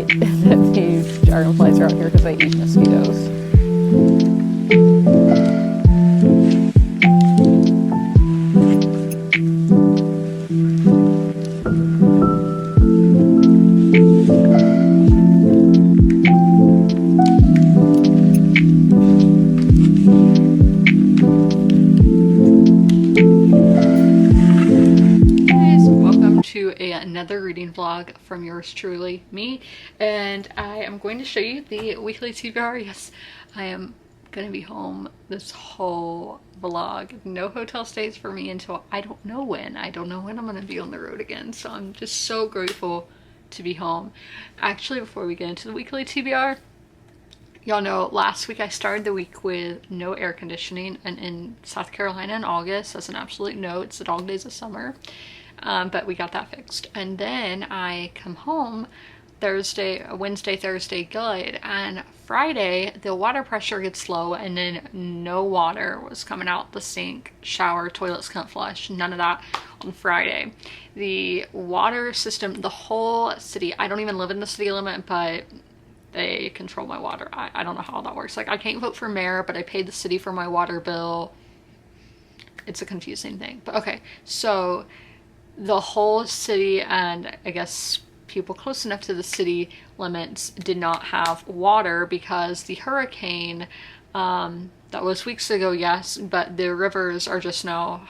great that these dragonflies are out here because they eat mosquitoes. Another reading vlog from yours truly, me, and I am going to show you the weekly TBR. Yes, I am gonna be home this whole vlog. No hotel stays for me until I don't know when. I don't know when I'm gonna be on the road again, so I'm just so grateful to be home. Actually, before we get into the weekly TBR, y'all know last week I started the week with no air conditioning, and in South Carolina in August, that's an absolute no. It's the dog days of summer. But we got that fixed. And then I come home Wednesday, Thursday, good. And Friday, the water pressure gets low, and then no water was coming out the sink, shower, toilets couldn't flush, none of that on Friday. The water system, the whole city, I don't even live in the city limit, but they control my water. I don't know how that works. Like, I can't vote for mayor, but I paid the city for my water bill. It's a confusing thing. But okay, so the whole city, and I guess people close enough to the city limits, did not have water because the hurricane that was weeks ago, yes, but the rivers are just now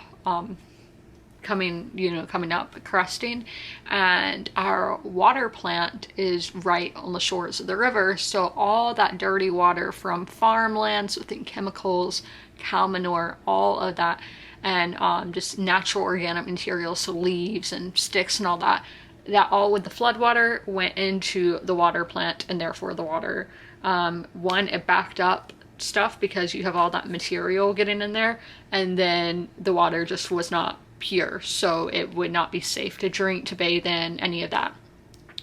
coming up, cresting, and our water plant is right on the shores of the river, so all that dirty water from farmlands within chemicals, cow manure, all of that, and just natural organic materials, so leaves and sticks and all that, that all with the flood water went into the water plant, and therefore the water, one, it backed up stuff because you have all that material getting in there, and then the water just was not pure, so it would not be safe to drink, to bathe in, any of that.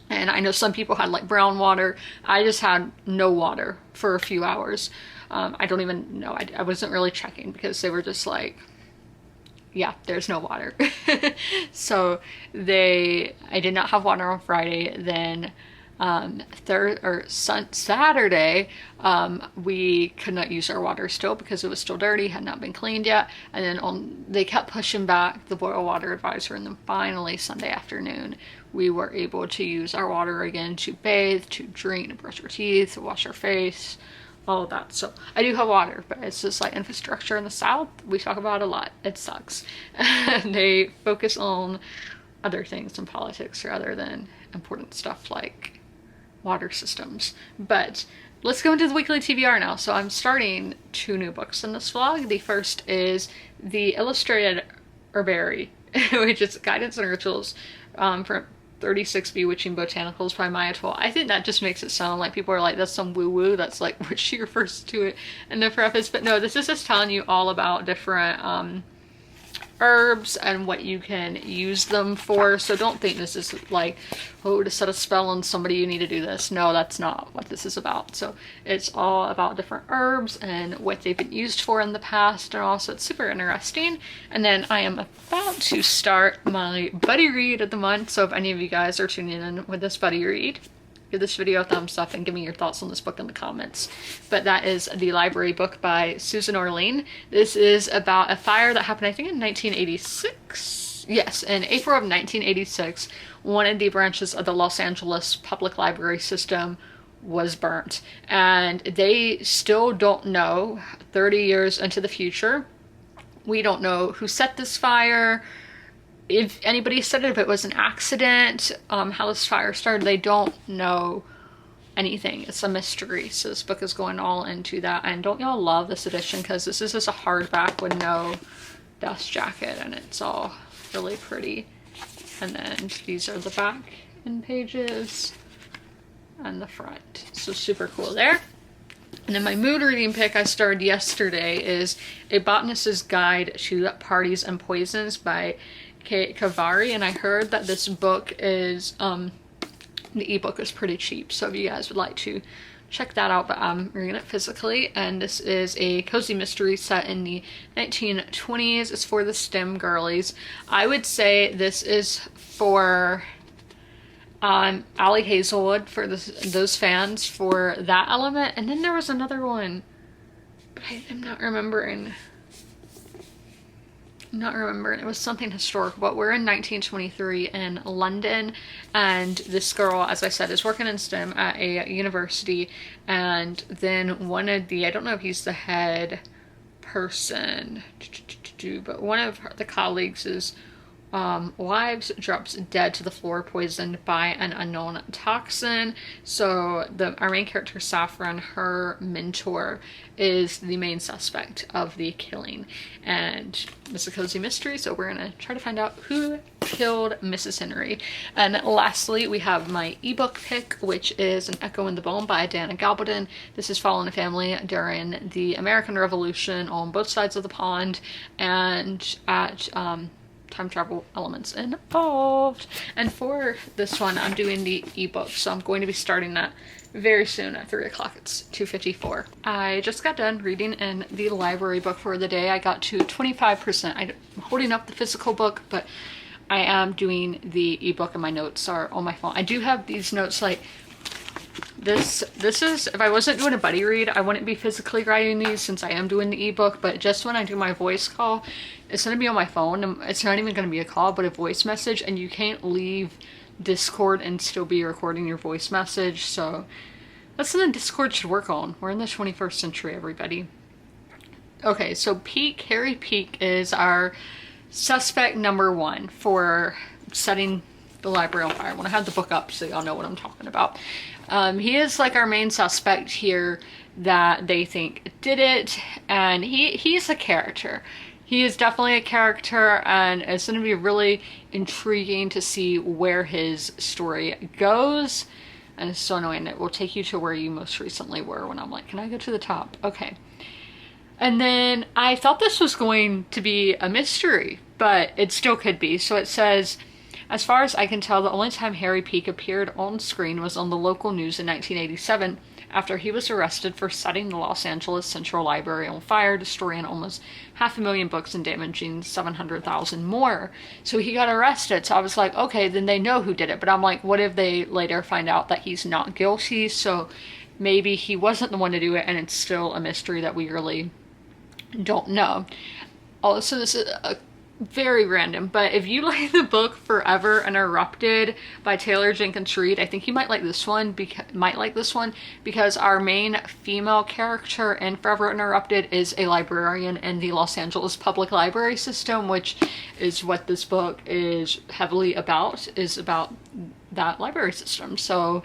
And I know some people had like brown water. I just had no water for a few hours. I don't even know, I wasn't really checking because they were just like, yeah, there's no water. So I did not have water on Friday. Then Saturday, we could not use our water still because it was still dirty, had not been cleaned yet. And then they kept pushing back the boil water advisory, and then finally Sunday afternoon we were able to use our water again to bathe, to drink, to brush our teeth, to wash our face, all of that. So I do have water, but it's just like infrastructure in the South we talk about a lot. It sucks. They focus on other things in politics rather than important stuff like water systems. But let's go into the weekly TBR now. So I'm starting 2 new books in this vlog. The first is the Illustrated Herbary, which is Guidance and Rituals from 36 Bewitching Botanicals by Maya Toll. I think that just makes it sound like people are like, that's some woo-woo. That's like what she refers to it in the preface. But no, this is just telling you all about different herbs and what you can use them for. So don't think this is like, oh, to set a spell on somebody you need to do this. No, that's not what this is about. So it's all about different herbs and what they've been used for in the past, and also it's super interesting. And then I am about to start my buddy read of the month. So if any of you guys are tuning in with this buddy read, give this video a thumbs up and give me your thoughts on this book in the comments. But that is The Library Book by Susan Orlean. This is about a fire that happened, I think, in 1986. Yes, in April of 1986, one of the branches of the Los Angeles public library system was burnt. And they still don't know, 30 years into the future, we don't know who set this fire, if anybody said it, if it was an accident, how this fire started. They don't know anything. It's a mystery. So this book is going all into that. And don't y'all love this edition, because this is just a hardback with no dust jacket, and it's all really pretty. And then these are the back end pages and the front. So super cool there. And then my mood reading pick I started yesterday is A Botanist's Guide to Parties and Poisons by Kate Kavari, and I heard that this book is, the ebook is pretty cheap, so if you guys would like to check that out, but I'm reading it physically. And this is a cozy mystery set in the 1920s. It's for the STEM girlies. I would say this is for Allie Hazelwood for those fans for that element. And then there was another one, but I'm not remembering. It was something historical, but we're in 1923 in London, and this girl, as I said, is working in STEM at a university, and then one of the, I don't know if he's the head person, but one of the colleagues is wives drops dead to the floor, poisoned by an unknown toxin. So our main character, Saffron, her mentor, is the main suspect of the killing. And it's a cozy mystery, so we're gonna try to find out who killed Mrs. Henry. And lastly, we have my ebook pick, which is An Echo in the Bone by Dana Gabaldon. This is following a family during the American Revolution on both sides of the pond, and at time travel elements involved. And for this one, I'm doing the ebook, so I'm going to be starting that very soon at 3 o'clock. It's 2:54. I just got done reading in the library book for the day. I got to 25%. I'm holding up the physical book, but I am doing the ebook, and my notes are on my phone. I do have these notes, like this is, if I wasn't doing a buddy read, I wouldn't be physically writing these since I am doing the ebook, but just when I do my voice call, it's going to be on my phone, and it's not even going to be a call, but a voice message, and you can't leave Discord and still be recording your voice message, so that's something Discord should work on. We're in the 21st century, everybody. Okay, so Harry Peake is our suspect number 1 for setting the library on fire. When I had the book up, so y'all know what I'm talking about. He is like our main suspect here that they think did it, and he's a character. He is definitely a character, and it's going to be really intriguing to see where his story goes. And it's so annoying. It will take you to where you most recently were, when I'm like, can I go to the top? Okay. And then I thought this was going to be a mystery, but it still could be. So it says, as far as I can tell, the only time Harry Peake appeared on screen was on the local news in 1987, after he was arrested for setting the Los Angeles Central Library on fire, destroying almost 500,000 books and damaging 700,000 more. So he got arrested. So I was like, okay, then they know who did it. But I'm like, what if they later find out that he's not guilty? So maybe he wasn't the one to do it, and it's still a mystery that we really don't know. Also, this is a very random, but if you like the book Forever Interrupted by Taylor Jenkins Reid, I think you might like this one, because our main female character in Forever Interrupted is a librarian in the Los Angeles Public Library System, which is what this book is heavily about, is about that library system. So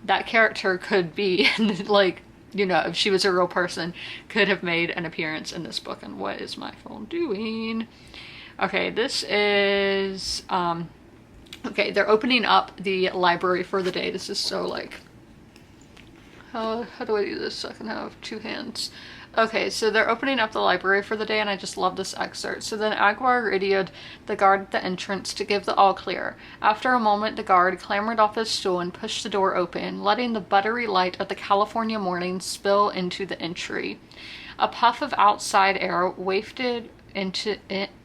that character could be like, you know, if she was a real person, could have made an appearance in this book. And what is my phone doing? Okay, this is, okay, they're opening up the library for the day. This is so like, how do I do this so I can have 2 hands? Okay, so they're opening up the library for the day, and I just love this excerpt. So then Aguirre radioed the guard at the entrance to give the all clear. After a moment, the guard clambered off his stool and pushed the door open, letting the buttery light of the California morning spill into the entry. A puff of outside air wafted in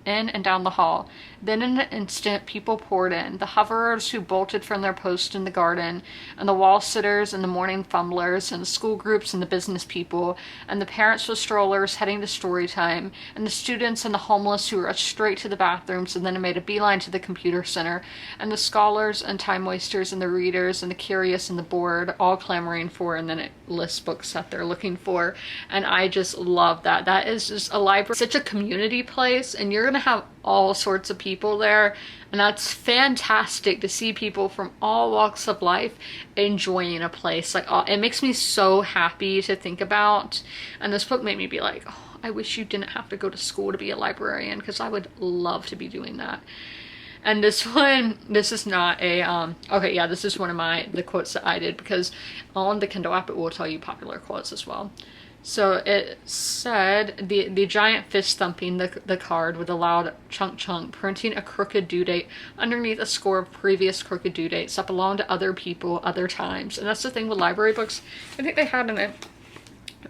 and down the hall. Then in an instant, people poured in. The hoverers who bolted from their post in the garden, and the wall sitters, and the morning fumblers, and the school groups, and the business people, and the parents with strollers heading to story time, and the students and the homeless who rushed straight to the bathrooms and then made a beeline to the computer center, and the scholars and time wasters and the readers and the curious and the bored, all clamoring for, and then it lists books that they're looking for. And I just love that. That is just a library, such a community place, and you're gonna have all sorts of people there, and that's fantastic to see people from all walks of life enjoying a place. Like, it makes me so happy to think about, and this book made me be like, oh, I wish you didn't have to go to school to be a librarian, because I would love to be doing that. And this one, this is not a, okay, yeah, this is one of the quotes that I did, because on the Kindle app it will tell you popular quotes as well. So it said, the giant fist thumping the card with a loud chunk, printing a crooked due date underneath a score of previous crooked due dates that belong to other people, other times. And that's the thing with library books. I think they had an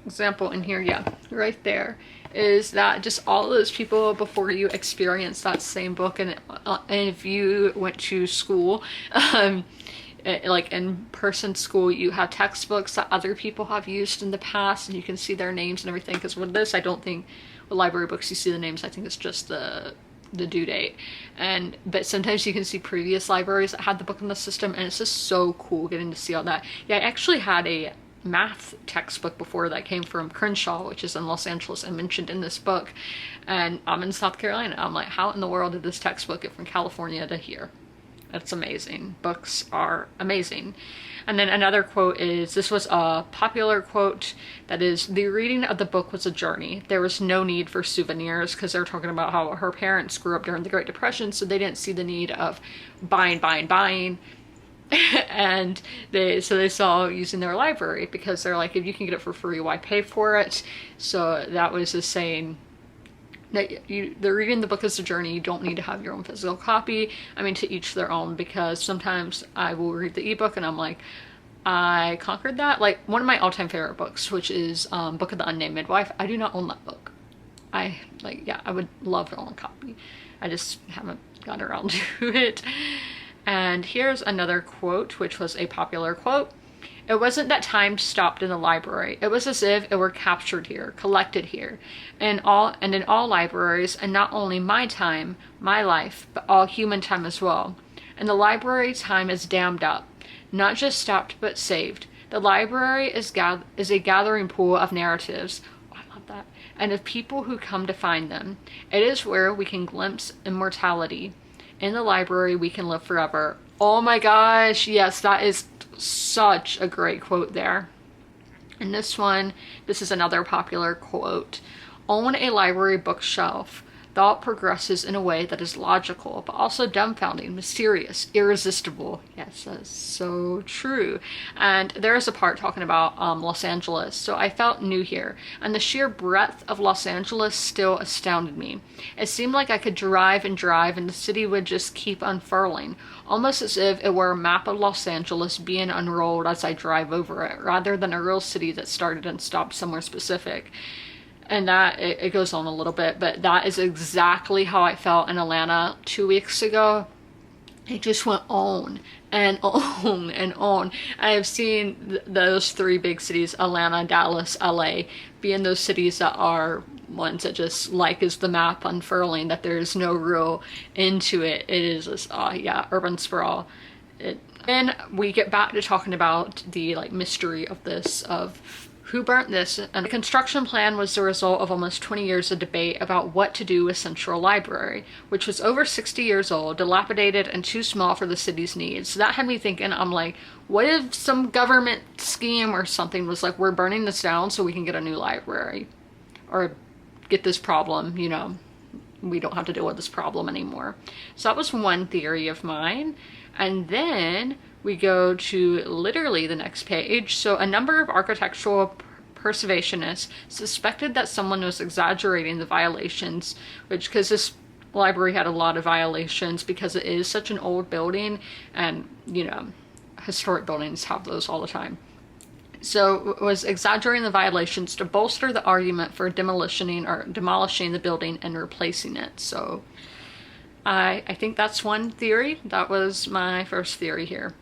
example in here, yeah, right there, is that just all of those people before you experienced that same book, and if you went to school, like in-person school, you have textbooks that other people have used in the past, and you can see their names and everything. Because with this, I don't think with library books you see the names. I think it's just the due date. But sometimes you can see previous libraries that had the book in the system, and it's just so cool getting to see all that. Yeah, I actually had a math textbook before that came from Crenshaw, which is in Los Angeles and mentioned in this book, and I'm in South Carolina. I'm like, how in the world did this textbook get from California to here? That's amazing. Books are amazing. And then another quote is, this was a popular quote, that is, the reading of the book was a journey. There was no need for souvenirs, because they're talking about how her parents grew up during the Great Depression, so they didn't see the need of buying. And they saw using their library, because they're like, if you can get it for free, why pay for it? So that was just saying that they're reading the book as a journey. You don't need to have your own physical copy. I mean, to each their own, because sometimes I will read the ebook and I'm like, I conquered that. Like one of my all-time favorite books, which is Book of the Unnamed Midwife. I do not own that book. I would love to own a copy. I just haven't gotten around to it. And here's another quote, which was a popular quote. It wasn't that time stopped in the library. It was as if it were captured here, collected here, and in all libraries, and not only my time, my life, but all human time as well. And the library time is dammed up, not just stopped, but saved. The library is a gathering pool of narratives. Oh, I love that. And of people who come to find them. It is where we can glimpse immortality. In the library, we can live forever. Oh my gosh, yes, that is such a great quote there. And this is another popular quote. On a library bookshelf, thought progresses in a way that is logical, but also dumbfounding, mysterious, irresistible. Yes, that's so true. And there is a part talking about Los Angeles, so I felt new here. And the sheer breadth of Los Angeles still astounded me. It seemed like I could drive and drive, and the city would just keep unfurling, almost as if it were a map of Los Angeles being unrolled as I drive over it, rather than a real city that started and stopped somewhere specific. And that, it goes on a little bit, but that is exactly how I felt in Atlanta 2 weeks ago. It just went on and on and on. I have seen those three big cities, Atlanta, Dallas, LA, being those cities that are ones that just, like is the map unfurling, that there's no real end to it. It is just, urban sprawl. Then we get back to talking about the mystery of this, of who burnt this, and the construction plan was the result of almost 20 years of debate about what to do with Central Library, which was over 60 years old, dilapidated, and too small for the city's needs. So that had me thinking, I'm like, what if some government scheme or something was like, we're burning this down so we can get a new library, or get this problem, we don't have to deal with this problem anymore. So that was one theory of mine. And then we go to literally the next page. So a number of architectural preservationists suspected that someone was exaggerating the violations, because this library had a lot of violations because it is such an old building, and historic buildings have those all the time. So it was exaggerating the violations to bolster the argument for demolishing the building and replacing it. So I think that's one theory. That was my first theory here.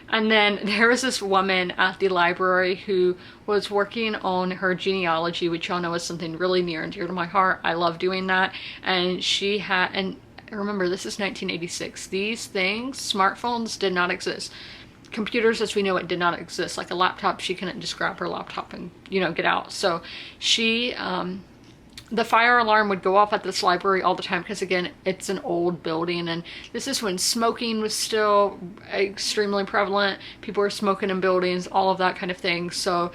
And then there was this woman at the library who was working on her genealogy, which y'all know is something really near and dear to my heart. I love doing that. And remember, this is 1986. These things, smartphones, did not exist. Computers as we know it did not exist. Like a laptop, she couldn't just grab her laptop and, get out. So she, the fire alarm would go off at this library all the time, because again, it's an old building, and this is when smoking was still extremely prevalent. People were smoking in buildings, all of that kind of thing. So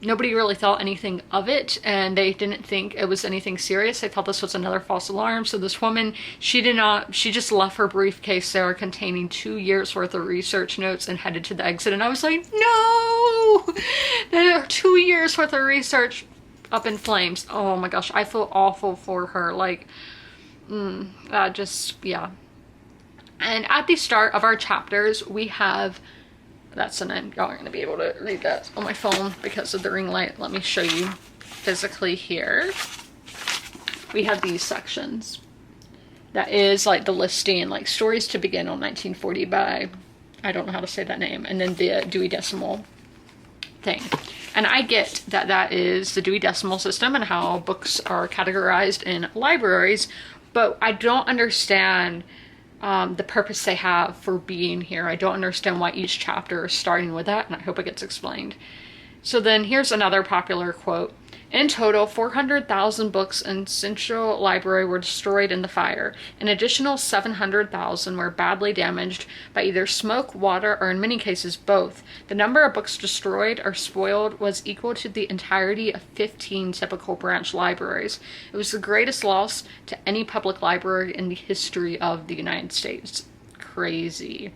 nobody really thought anything of it, and they didn't think it was anything serious. They thought this was another false alarm. So this woman, she just left her briefcase there containing 2 years worth of research notes and headed to the exit. And I was like, no, there are 2 years worth of research up in flames. Oh my gosh, I feel awful for her. Yeah. And at the start of our chapters, we have, y'all aren't gonna be able to read that on my phone because of the ring light. Let me show you physically here. We have these sections. That is the listing, stories to begin on 1940 by I don't know how to say that name, and then the Dewey Decimal thing. And I get that that is the Dewey Decimal System and how books are categorized in libraries, but I don't understand the purpose they have for being here. I don't understand why each chapter is starting with that, and I hope it gets explained. So then here's another popular quote. In total, 400,000 books in Central Library were destroyed in the fire. An additional 700,000 were badly damaged by either smoke, water, or in many cases both. The number of books destroyed or spoiled was equal to the entirety of 15 typical branch libraries. It was the greatest loss to any public library in the history of the United States. Crazy.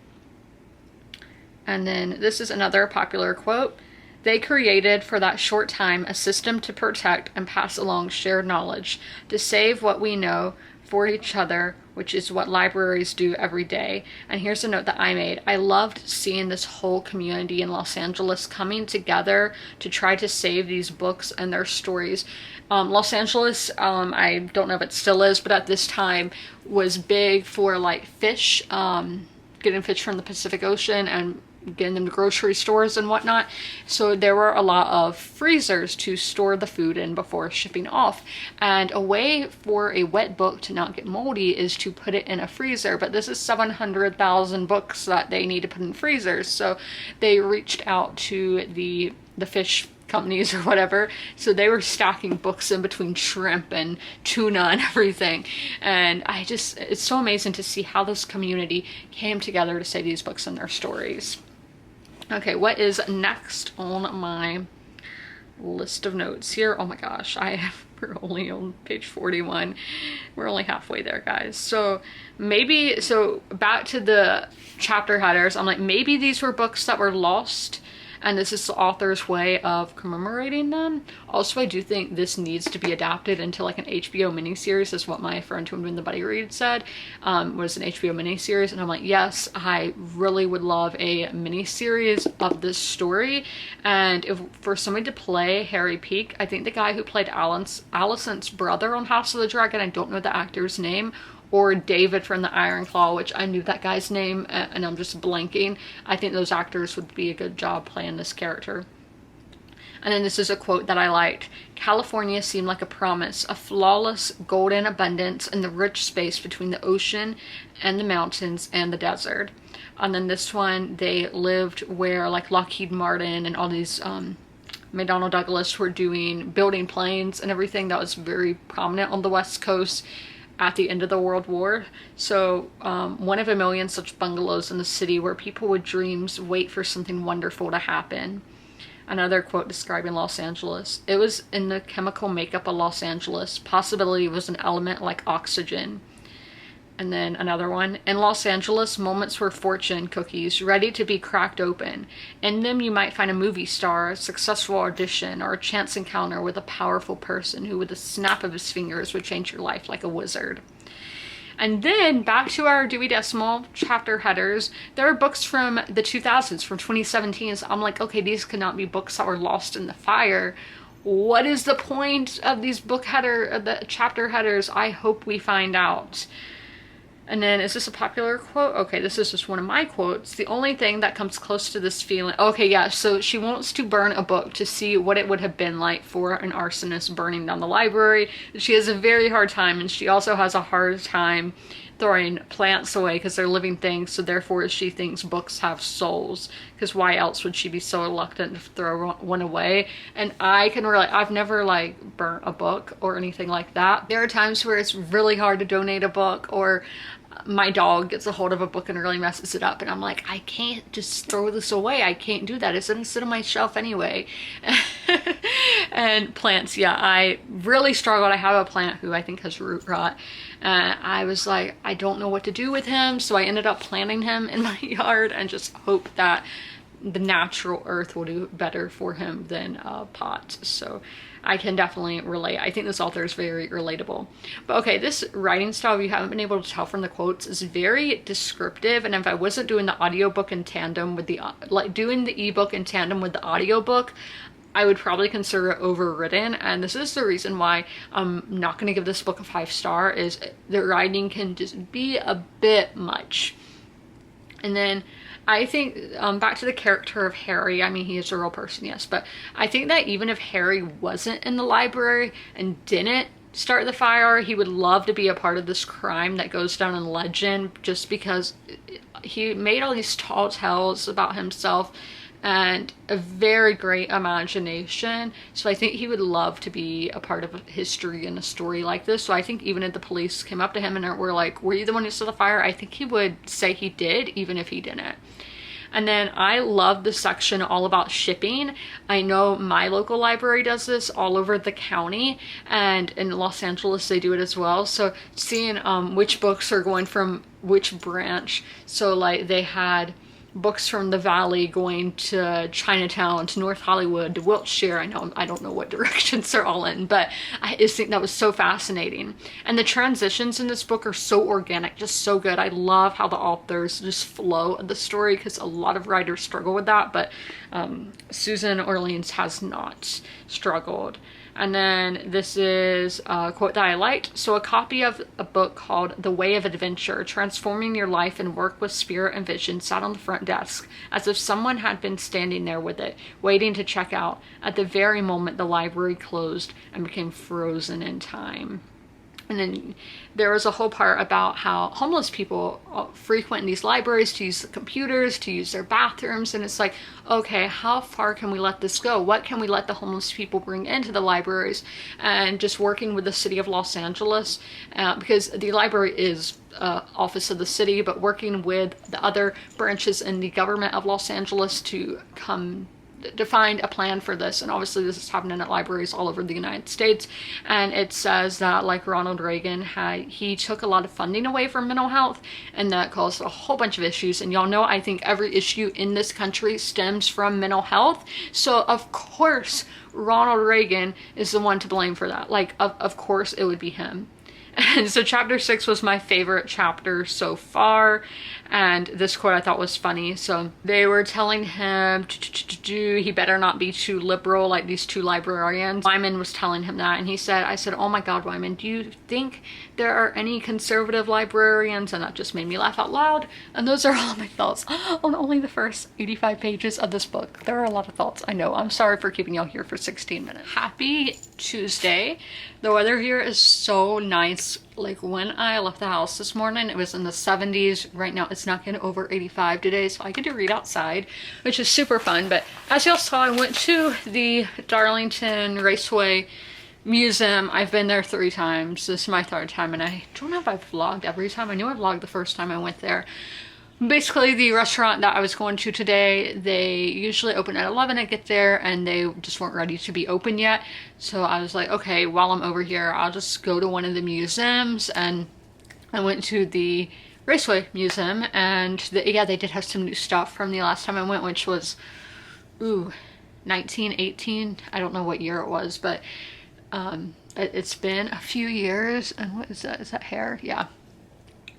And then this is another popular quote. They created for that short time a system to protect and pass along shared knowledge, to save what we know for each other, which is what libraries do every day. And here's a note that I made. I loved seeing this whole community in Los Angeles coming together to try to save these books and their stories. Los Angeles, I don't know if it still is, but at this time was big for like fish, getting fish from the Pacific Ocean and getting them to grocery stores and whatnot. So there were a lot of freezers to store the food in before shipping off. And a way for a wet book to not get moldy is to put it in a freezer. But this is 700,000 books that they need to put in freezers. So they reached out to the fish companies or whatever, so they were stacking books in between shrimp and tuna and everything. And it's so amazing to see how this community came together to save these books and their stories. Okay, what is next on my list of notes here? Oh my gosh, we're only on page 41. We're only halfway there, guys. So back to the chapter headers, I'm like, maybe these were books that were lost, and this is the author's way of commemorating them. Also, I do think this needs to be adapted into like an HBO miniseries, is what my friend who in the buddy read said, was an HBO miniseries. And I'm like, yes, I really would love a miniseries of this story. And if for somebody to play Harry Peak, I think the guy who played Alicent's brother on House of the Dragon, I don't know the actor's name, or David from the Iron Claw, which I knew that guy's name and I'm just blanking. I think those actors would be a good job playing this character. And then this is a quote that I liked. California seemed like a promise, a flawless golden abundance in the rich space between the ocean and the mountains and the desert. And then this one, they lived where like Lockheed Martin and all these McDonnell Douglas were building planes and everything. That was very prominent on the West Coast at the end of the World War. So one of a million such bungalows in the city where people with dreams wait for something wonderful to happen. Another quote describing Los Angeles. It was in the chemical makeup of Los Angeles. Possibility was an element like oxygen. And then another one. In Los Angeles, moments were fortune cookies, ready to be cracked open. In them, you might find a movie star, a successful audition, or a chance encounter with a powerful person who, with a snap of his fingers, would change your life like a wizard. And then back to our Dewey Decimal chapter headers. There are books from the 2000s, from 2017. So I'm like, okay, these could not be books that were lost in the fire. What is the point of these the chapter headers? I hope we find out. And then, is this a popular quote? Okay, this is just one of my quotes. The only thing that comes close to this feeling... Okay, yeah, so she wants to burn a book to see what it would have been like for an arsonist burning down the library. She has a very hard time, and she also has a hard time throwing plants away because they're living things, so therefore she thinks books have souls, because why else would she be so reluctant to throw one away? And I can relate. I've never like burnt a book or anything like that. There are times where it's really hard to donate a book, or my dog gets a hold of a book and really messes it up, and I'm like, I can't just throw this away. I can't do that. It's gonna sit on my shelf anyway. And plants, yeah, I really struggled. I have a plant who I think has root rot. I was like, I don't know what to do with him, so I ended up planting him in my yard and just hope that the natural earth will do better for him than pots. So I can definitely relate. I think this author is very relatable. But okay, this writing style, if you haven't been able to tell from the quotes, is very descriptive. And if I wasn't doing the audiobook in tandem with doing the ebook in tandem with the audiobook, I would probably consider it overwritten. And this is the reason why I'm not going to give this book a 5-star, is the writing can just be a bit much. And then I think, back to the character of Harry, I mean, he is a real person, yes, but I think that even if Harry wasn't in the library and didn't start the fire, he would love to be a part of this crime that goes down in legend, just because he made all these tall tales about himself and a very great imagination. So I think he would love to be a part of history in a story like this. So I think even if the police came up to him and were like, were you the one who started the fire? I think he would say he did, even if he didn't. And then I love the section all about shipping. I know my local library does this all over the county, and in Los Angeles they do it as well. So seeing which books are going from which branch. So like they had books from the Valley going to Chinatown, to North Hollywood, to Wiltshire. I don't know what directions they're all in, but I just think that was so fascinating. And the transitions in this book are so organic, just so good. I love how the authors just flow the story, because a lot of writers struggle with that, but Susan Orleans has not struggled. And then this is a quote that I liked. So a copy of a book called The Way of Adventure, Transforming Your Life and Work with Spirit and Vision, sat on the front desk, as if someone had been standing there with it, waiting to check out, at the very moment the library closed and became frozen in time. And then there was a whole part about how homeless people frequent these libraries to use the computers, to use their bathrooms. And it's like, okay, how far can we let this go? What can we let the homeless people bring into the libraries? And just working with the city of Los Angeles, because the library is office of the city, but working with the other branches in the government of Los Angeles to find a plan for this. And obviously this is happening at libraries all over the United States. And it says that, like Ronald Reagan, he took a lot of funding away from mental health, and that caused a whole bunch of issues. And y'all know, I think every issue in this country stems from mental health. So of course Ronald Reagan is the one to blame for that. Like, of course it would be him. And so chapter 6 was my favorite chapter so far, and this quote I thought was funny. So they were telling him he better not be too liberal, like these two librarians. Wyman was telling him that, and I said, oh my God, Wyman, do you think there are any conservative librarians? And that just made me laugh out loud. And those are all my thoughts on only the first 85 pages of this book. There are a lot of thoughts, I know. I'm sorry for keeping y'all here for 16 minutes. Happy Tuesday. The weather here is so nice. Like, when I left the house this morning, it was in the 70s. Right now it's not getting over 85 today, so I get to read outside, which is super fun. But as y'all saw, I went to the Darlington Raceway Museum. I've been there 3 times. This is my 3rd time, and I don't know if I've vlogged every time. I knew I vlogged the first time I went there. Basically, the restaurant that I was going to today, they usually open at 11. I get there and they just weren't ready to be open yet. So I was like, okay, while I'm over here, I'll just go to one of the museums. And I went to the Raceway Museum, and yeah, they did have some new stuff from the last time I went, which was, 1918. I don't know what year it was, but it's been a few years. And what is that? Is that hair? Yeah.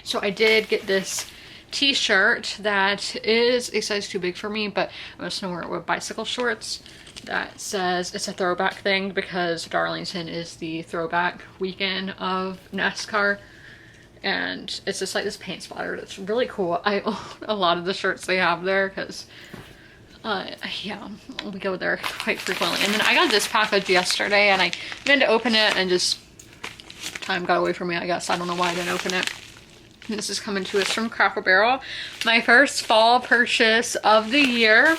So I did get this t-shirt that is a size too big for me, but I'm just gonna wear it with bicycle shorts. That says it's a throwback thing, because Darlington is the throwback weekend of NASCAR, and it's just like this paint splatter that's really cool. I own a lot of the shirts they have there, because yeah, we go there quite frequently. And then I got this package yesterday, and I meant to open it, and just time got away from me, I guess. I don't know why I didn't open it. And this is coming to us from Cracker Barrel. My first fall purchase of the year,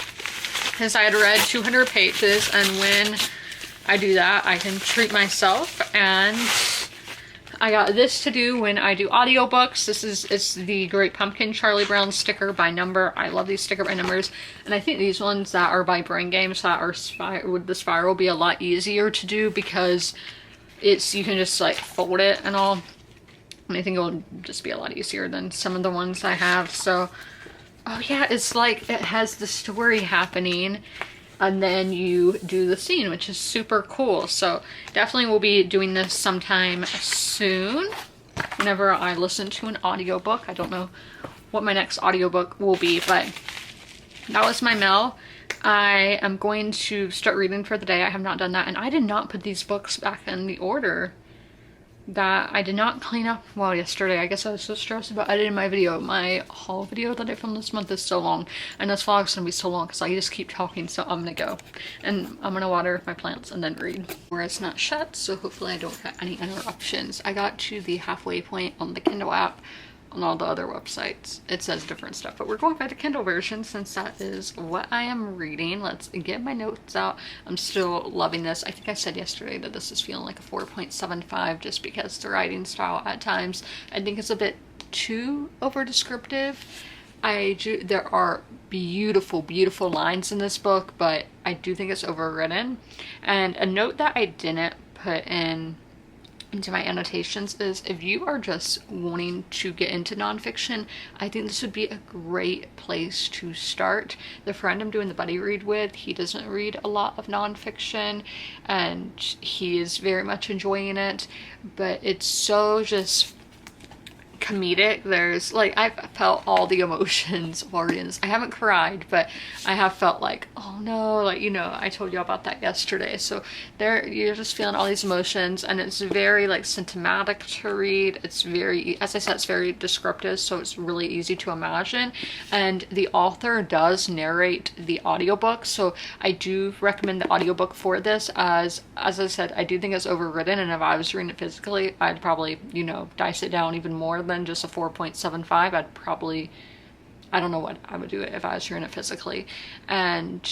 because I had read 200 pages, and when I do that, I can treat myself. And I got this to do when I do audiobooks. It's the Great Pumpkin Charlie Brown sticker by number. I love these sticker by numbers. And I think these ones that are by Brain Games that are with the spiral will be a lot easier to do, because you can just like fold it and all. And I think it will just be a lot easier than some of the ones I have. So, oh yeah, it's like it has the story happening, and then you do the scene, which is super cool. So definitely we'll be doing this sometime soon, whenever I listen to an audiobook. I don't know what my next audiobook will be, but that was my mail. I am going to start reading for the day. I have not done that, and I did not put these books back in the order that I did not clean up well yesterday. I guess I was so stressed about editing my video. My haul video that I filmed this month is so long, and this vlog's gonna be so long because I just keep talking, so I'm gonna go. And I'm gonna water my plants and then read. Where it's not shut, so hopefully I don't get any interruptions. I got to the halfway point on the Kindle app. On all the other websites it says different stuff, but we're going by the Kindle version since that is what I am reading. Let's get my notes out. I'm still loving this. I think I said yesterday that this is feeling like a 4.75 just because the writing style at times I think it's a bit too over descriptive. There are beautiful lines in this book, but I do think it's overwritten. And a note that I didn't put into my annotations is if you are just wanting to get into nonfiction, I think this would be a great place to start. The friend I'm doing the buddy read with, he doesn't read a lot of nonfiction and he is very much enjoying it, but it's so just comedic. There's like, I've felt all the emotions already in this. I haven't cried, but I have felt like, oh no, like, you know, I told you about that yesterday. So there, you're just feeling all these emotions, and it's very like symptomatic to read. It's very, as I said, it's very descriptive, so it's really easy to imagine. And the author does narrate the audiobook, so I do recommend the audiobook for this. As I said, I do think it's overwritten, and if I was reading it physically, I'd probably, you know, dice it down even more than just a 4.75. I'd probably, I don't know what I would do if I was reading it physically. And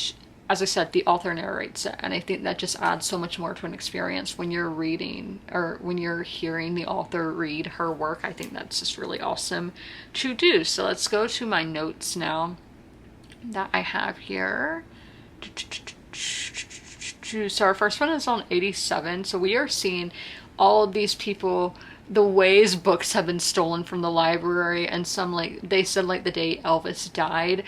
as I said, the author narrates it, and I think that just adds so much more to an experience when you're reading or when you're hearing the author read her work. I think that's just really awesome to do. So let's go to my notes now that I have here. So our first one is on 87. So we are seeing all of these people, the ways books have been stolen from the library, and some, like they said, like the day Elvis died,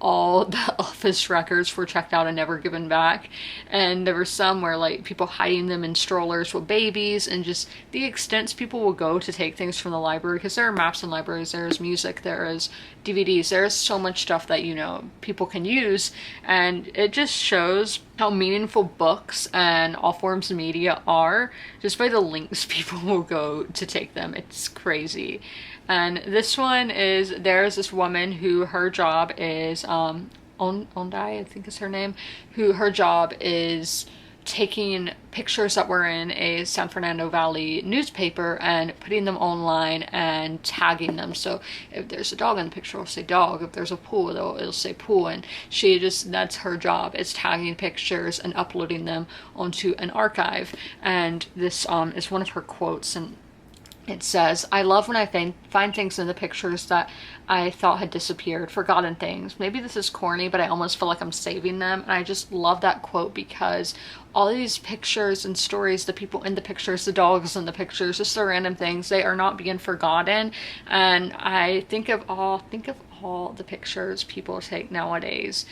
all the Elvis records were checked out and never given back. And there were some where like people hiding them in strollers with babies, and just the extents people will go to take things from the library, because there are maps in libraries, there's music, there is DVDs, there's so much stuff that, you know, people can use. And it just shows how meaningful books and all forms of media are just by the lengths people will go to take them. It's crazy. And this one is, there's this woman who her job is, Ondai, I think is her name, who her job is taking pictures that were in a San Fernando Valley newspaper and putting them online and tagging them. So if there's a dog in the picture, it'll say dog. If there's a pool, it'll say pool. And she just, that's her job, is tagging pictures and uploading them onto an archive. And this is one of her quotes, and it says, "I love when I find things in the pictures that I thought had disappeared, forgotten things." Maybe this is corny, but I almost feel like I'm saving them. And I just love that quote, because all these pictures and stories, the people in the pictures, the dogs in the pictures, just the random things, they are not being forgotten. And I think of all the pictures people take nowadays.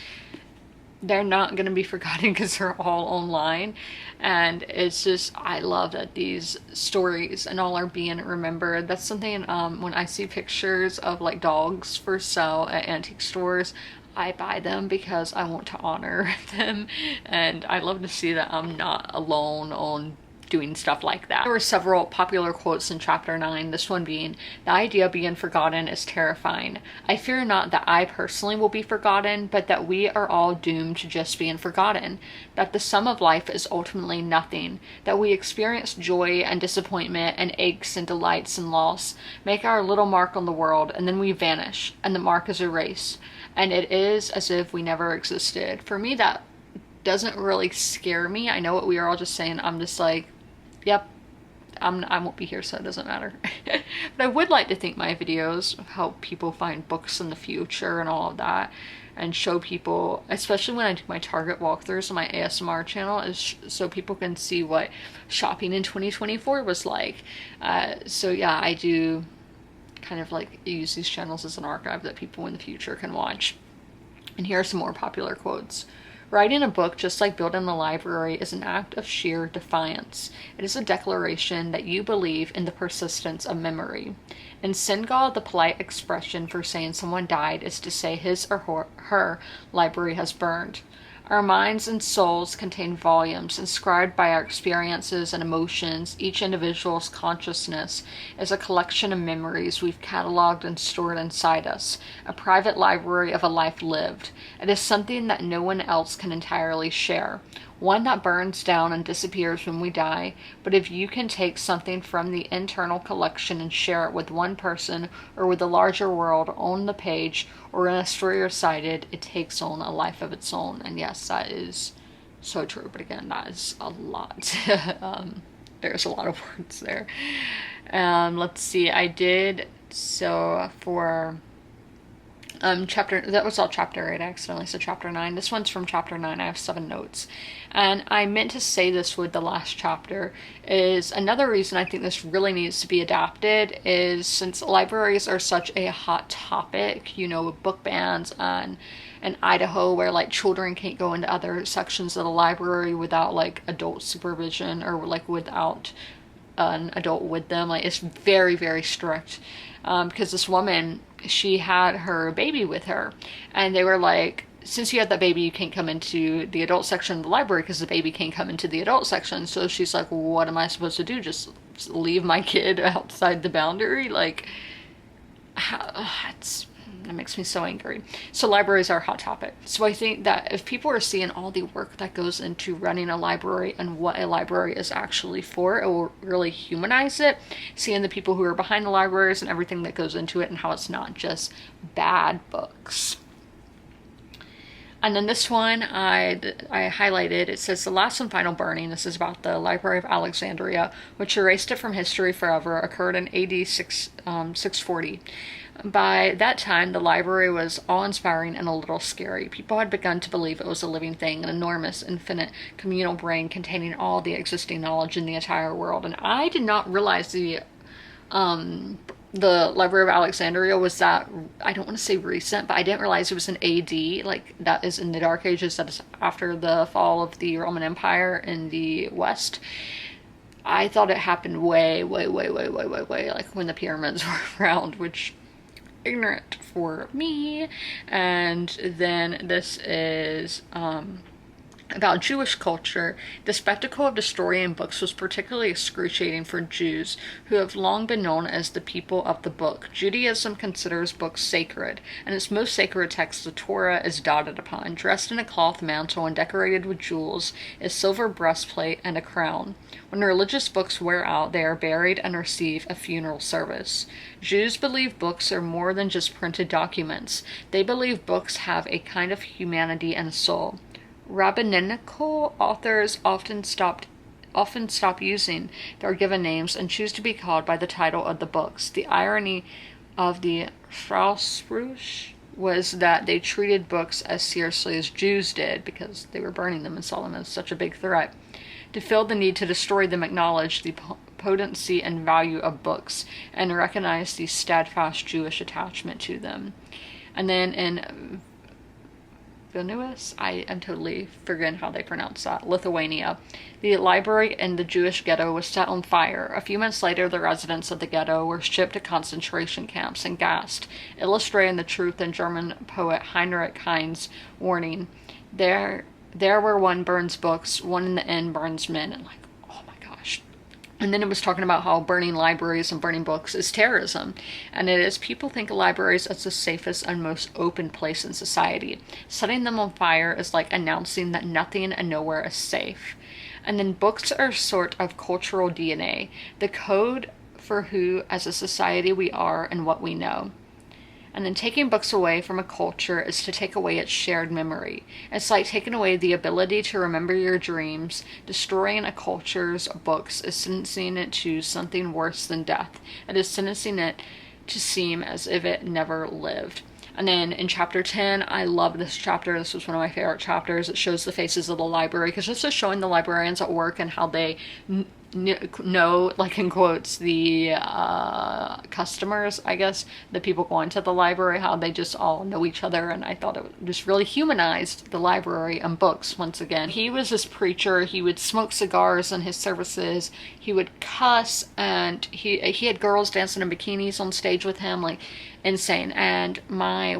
They're not going to be forgotten because they're all online. And it's just, I love that these stories and all are being remembered. That's something, when I see pictures of like dogs for sale at antique stores, I buy them because I want to honor them. And I love to see that I'm not alone on doing stuff like that. There were several popular quotes in chapter 9, this one being, "The idea of being forgotten is terrifying. I fear not that I personally will be forgotten, but that we are all doomed to just being forgotten, that the sum of life is ultimately nothing, that we experience joy and disappointment and aches and delights and loss, make our little mark on the world, and then we vanish, and the mark is erased, and it is as if we never existed." For me, that doesn't really scare me. I know what we are all just saying. I'm just like, yep, I won't be here, so it doesn't matter. But I would like to think my videos help people find books in the future and all of that, and show people, especially when I do my Target walkthroughs on my ASMR channel, is so people can see what shopping in 2024 was like. So yeah, I do kind of like use these channels as an archive that people in the future can watch. And here are some more popular quotes. "Writing a book, just like building a library, is an act of sheer defiance. It is a declaration that you believe in the persistence of memory. In Senegal, the polite expression for saying someone died is to say his or her library has burned. Our minds and souls contain volumes inscribed by our experiences and emotions. Each individual's consciousness is a collection of memories we've cataloged and stored inside us, a private library of a life lived. It is something that no one else can entirely share, one that burns down and disappears when we die. But if you can take something from the internal collection and share it with one person or with the larger world on the page or in a story recited, it takes on a life of its own. And yes, that is so true. But again, that is a lot. There's a lot of words there. Let's see. I did so for chapter, that was all chapter 8. I accidentally said chapter 9. This one's from chapter 9. I have 7 notes. And I meant to say this with the last chapter, is another reason I think this really needs to be adapted is since libraries are such a hot topic, you know, with book bans and in Idaho where like children can't go into other sections of the library without like adult supervision or like without an adult with them. Like it's very, very strict. Because this woman, she had her baby with her, and they were like, since you have that baby, you can't come into the adult section of the library because the baby can't come into the adult section. So she's like, well, what am I supposed to do? Just leave my kid outside the boundary? Like, that makes me so angry. So libraries are a hot topic. So I think that if people are seeing all the work that goes into running a library and what a library is actually for, it will really humanize it. Seeing the people who are behind the libraries and everything that goes into it and how it's not just bad books. And then this one I highlighted, it says the last and final burning. This is about the Library of Alexandria, which erased it from history forever, occurred in AD 640. By that time, the library was awe-inspiring and a little scary. People had begun to believe it was a living thing, an enormous, infinite, communal brain containing all the existing knowledge in the entire world. And I did not realize the Library of Alexandria was that, I don't want to say recent, but I didn't realize it was an AD, like that is in the Dark Ages, that is after the fall of the Roman Empire in the West. I thought it happened way, like when the pyramids were around, which ignorant for me. And then this is about Jewish culture. The spectacle of destroying books was particularly excruciating for Jews, who have long been known as the people of the book. Judaism considers books sacred, and its most sacred text, the Torah, is dotted upon. Dressed in a cloth mantle and decorated with jewels, a silver breastplate, and a crown. When religious books wear out, they are buried and receive a funeral service. Jews believe books are more than just printed documents. They believe books have a kind of humanity and soul. Rabbinical authors often stop using their given names and choose to be called by the title of the books. The irony of the Froschbruch was that they treated books as seriously as Jews did because they were burning them and saw them as such a big threat. To feel the need to destroy them acknowledged the potency and value of books and recognized the steadfast Jewish attachment to them. And then in Vilnius, I am totally forgetting how they pronounce that, Lithuania, the library in the Jewish ghetto was set on fire. A few months later, the residents of the ghetto were shipped to concentration camps and gassed, illustrating the truth in German poet Heinrich Heine's warning, There where one burns books, one in the end burns men. And like, oh my gosh. And then it was talking about how burning libraries and burning books is terrorism. And it is, people think libraries as the safest and most open place in society. Setting them on fire is like announcing that nothing and nowhere is safe. And then books are sort of cultural DNA, the code for who as a society we are and what we know. And then taking books away from a culture is to take away its shared memory. It's like taking away the ability to remember your dreams. Destroying a culture's books is sentencing it to something worse than death. It is sentencing it to seem as if it never lived. And then in chapter 10, I love this chapter. This was one of my favorite chapters. It shows the faces of the library because this is showing the librarians at work and how they know, like in quotes, the customers, I guess, the people going to the library, how they just all know each other. And I thought it just really humanized the library and books once again. He was this preacher. He would smoke cigars in his services. He would cuss, and he had girls dancing in bikinis on stage with him, like insane. And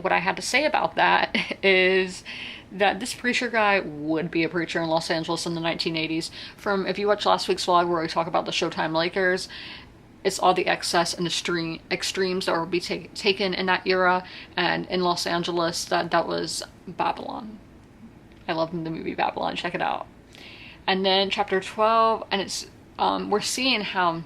what I had to say about that is that this preacher guy would be a preacher in Los Angeles in the 1980s. From, if you watch last week's vlog where we talk about the Showtime Lakers, it's all the excess and extremes that would be taken in that era. And in Los Angeles, that was Babylon. I love the movie Babylon. Check it out. And then chapter 12, and it's we're seeing how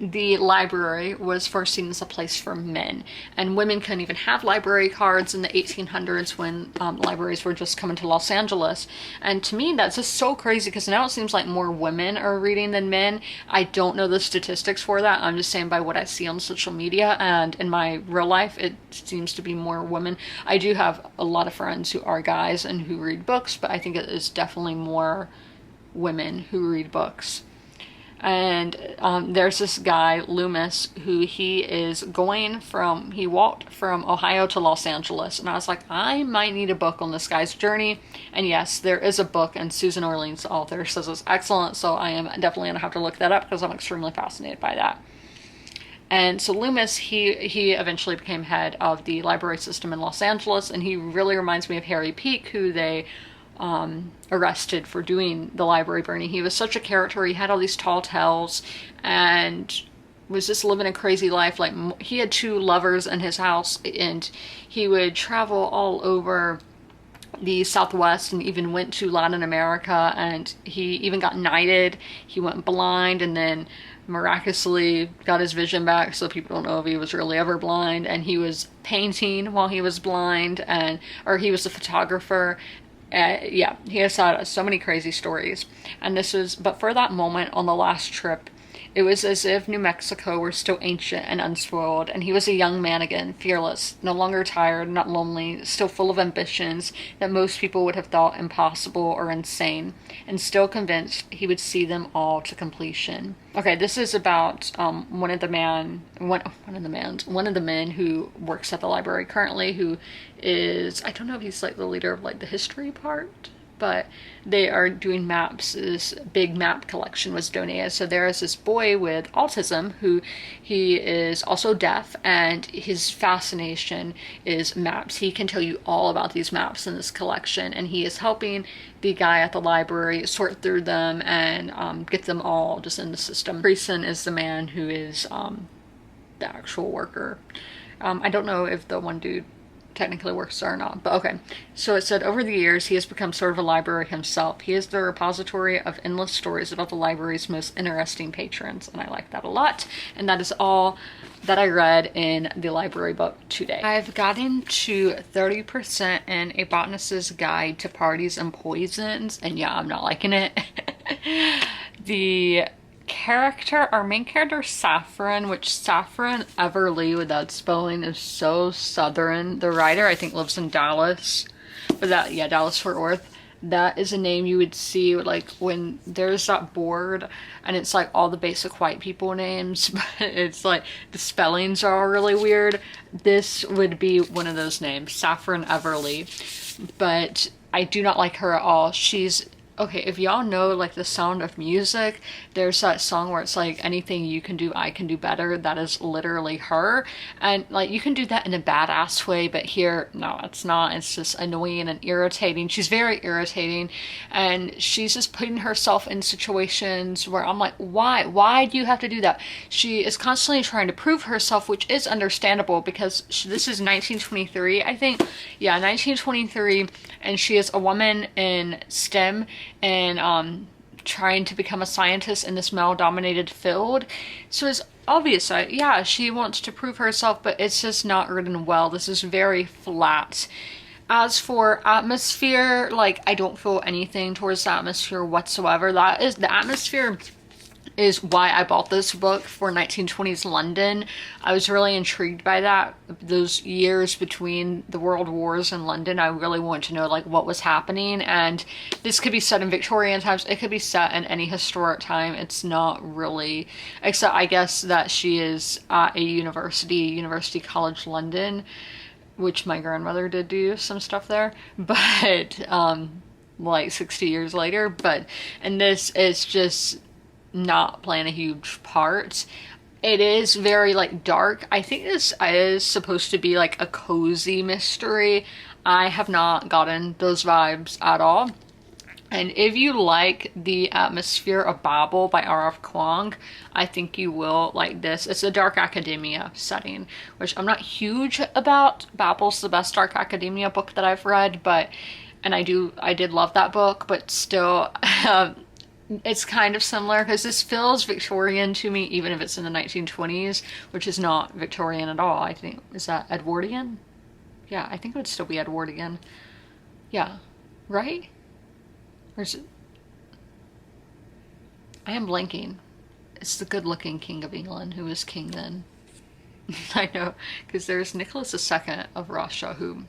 the library was first seen as a place for men, and women couldn't even have library cards in the 1800s when libraries were just coming to Los Angeles. And to me, that's just so crazy, because now it seems like more women are reading than men. I don't know the statistics for that. I'm just saying by what I see on social media, and in my real life, it seems to be more women. I do have a lot of friends who are guys and who read books, but I think it is definitely more women who read books. And there's this guy, Loomis, who he walked from Ohio to Los Angeles. And I was like, I might need a book on this guy's journey. And yes, there is a book, and Susan Orlean's the author, says it's excellent. So I am definitely going to have to look that up, because I'm extremely fascinated by that. And so Loomis, he eventually became head of the library system in Los Angeles. And he really reminds me of Harry Peake, who they arrested for doing the library burning. He was such a character. He had all these tall tales and was just living a crazy life. Like, he had 2 lovers in his house, and he would travel all over the Southwest and even went to Latin America, and he even got knighted. He went blind and then miraculously got his vision back, so people don't know if he was really ever blind. And he was painting while he was blind, or he was a photographer. Yeah, he has had so many crazy stories. And but for that moment on the last trip, it was as if New Mexico were still ancient and unspoiled, and he was a young man again, fearless, no longer tired, not lonely, still full of ambitions that most people would have thought impossible or insane, and still convinced he would see them all to completion. Okay, this is about one of the men who works at the library currently, who is, I don't know if he's like the leader of like the history part, but they are doing maps. This big map collection was donated. So there is this boy with autism who he is also deaf, and his fascination is maps. He can tell you all about these maps in this collection, and he is helping the guy at the library sort through them and get them all just in the system. Grayson is the man who is the actual worker. I don't know if the one dude technically works or not, but okay. So it said, over the years, he has become sort of a library himself. He is the repository of endless stories about the library's most interesting patrons, and I like that a lot. And that is all that I read in the library book today. I've gotten to 30% in A Botanist's Guide to Parties and Poisons, and yeah, I'm not liking it. Our main character, Saffron, which Saffron Everly with that spelling is so southern. The writer, I think, lives in Dallas, but Dallas Fort Worth. That is a name you would see like when there's that board and it's like all the basic white people names, but it's like the spellings are all really weird. This would be one of those names, Saffron Everly, but I do not like her at all. Okay, if y'all know like The Sound of Music, there's that song where it's like, anything you can do, I can do better. That is literally her. And like, you can do that in a badass way, but here, no, it's not. It's just annoying and irritating. She's very irritating, and she's just putting herself in situations where I'm like, why? Why do you have to do that? She is constantly trying to prove herself, which is understandable because this is 1923, I think. Yeah, 1923, and she is a woman in STEM and trying to become a scientist in this male-dominated field. So it's obvious, she wants to prove herself, but it's just not written well. This is very flat. As for atmosphere, like, I don't feel anything towards the atmosphere whatsoever. The atmosphere is why I bought this book for 1920s London. I was really intrigued by that. Those years between the world wars in London, I really wanted to know like what was happening. And this could be set in Victorian times. It could be set in any historic time. It's not really, except I guess that she is at a University College London, which my grandmother did do some stuff there. But like 60 years later. And this is just not playing a huge part. It is very like dark. I think this is supposed to be like a cozy mystery. I have not gotten those vibes at all. And if you like the atmosphere of Babel by R.F. Kuang, I think you will like this. It's a dark academia setting, which I'm not huge about. Babel's the best dark academia book that I've read, and I did love that book, but still, it's kind of similar because this feels Victorian to me, even if it's in the 1920s, which is not Victorian at all. I think, is that Edwardian? Yeah, I think it would still be Edwardian. Yeah, right? Or is it? I am blanking. It's the good-looking King of England who was king then. I know, because there's Nicholas II of Russia who...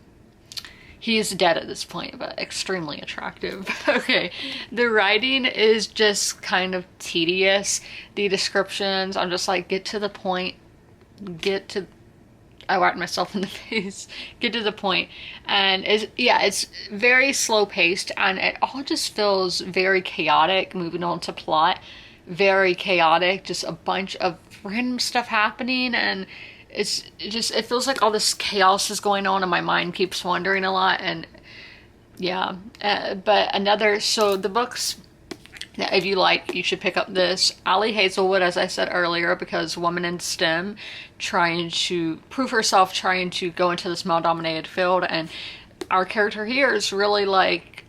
He is dead at this point, but extremely attractive. Okay, the writing is just kind of tedious. The descriptions, I'm just like, get to the point. I whacked myself in the face. Get to the point. And it's very slow paced, and it all just feels very chaotic. Moving on to plot, very chaotic. Just a bunch of random stuff happening, and it feels like all this chaos is going on, and my mind keeps wandering a lot. And yeah, so the books that if you like, you should pick up this. Ali Hazelwood, as I said earlier, because woman in STEM, trying to prove herself, trying to go into this male-dominated field, and our character here is really like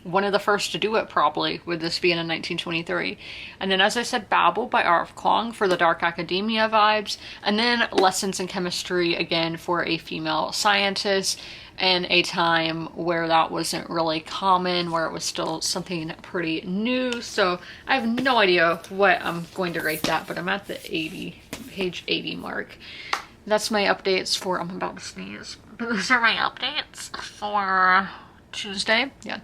one of the first to do it, probably, with this being in 1923. And then, as I said, Babel by R.F. Kuang for the dark academia vibes, and then Lessons in Chemistry, again, for a female scientist, in a time where that wasn't really common, where it was still something pretty new. So I have no idea what I'm going to rate that, but I'm at the page 80 mark. That's my updates for, I'm about to sneeze, but those are my updates for Tuesday. Yeah,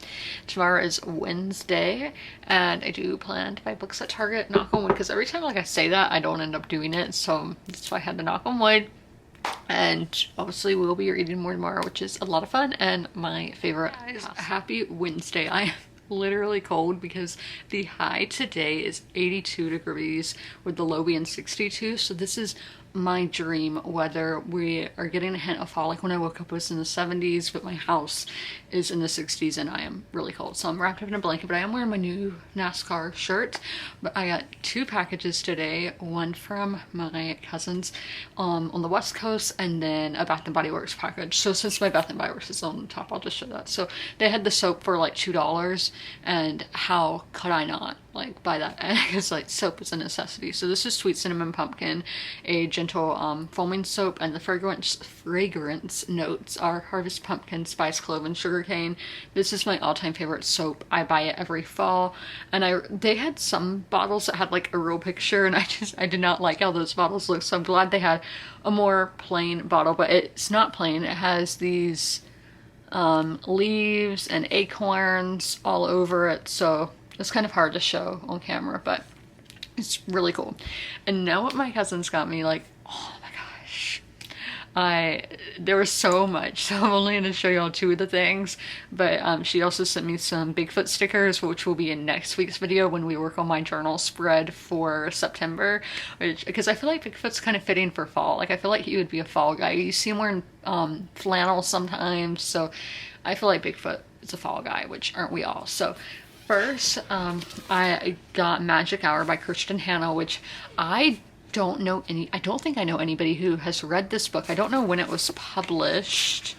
tomorrow is Wednesday, and I do plan to buy books at Target, knock on wood, because every time like I say that, I don't end up doing it, so that's why I had to knock on wood. And obviously we'll be reading more tomorrow, which is a lot of fun and my favorite. Guys, happy Wednesday. I am literally cold because the high today is 82 degrees with the low being 62, so this is my dream weather. We are getting a hint of fall. Like when I woke up it was in the 70s, but my house is in the 60s and I am really cold, so I'm wrapped up in a blanket. But I am wearing my new NASCAR shirt. But I got 2 packages today, one from my cousins on the west coast, and then a Bath and Body Works package. So since my Bath and Body Works is on the top, I'll just show that. So they had the soap for like $2, and how could I not like buy that? Because like soap is a necessity. So this is Sweet Cinnamon Pumpkin, a gentle foaming soap, and the fragrance notes are Harvest Pumpkin, Spice Clove, and Sugarcane. This is my all-time favorite soap. I buy it every fall, and they had some bottles that had like a real picture, and I did not like how those bottles look, so I'm glad they had a more plain bottle. But it's not plain. It has these leaves and acorns all over it, so it's kind of hard to show on camera, but it's really cool. And now what my cousins got me, like, oh my gosh, there was so much, so I'm only going to show y'all 2 of the things, but she also sent me some Bigfoot stickers, which will be in next week's video when we work on my journal spread for September, because I feel like Bigfoot's kind of fitting for fall. Like, I feel like he would be a fall guy. You see him wearing flannel sometimes, so I feel like Bigfoot is a fall guy, which aren't we all? So first, I got Magic Hour by Kirsten Hanna, which I don't think I know anybody who has read this book. I don't know when it was published.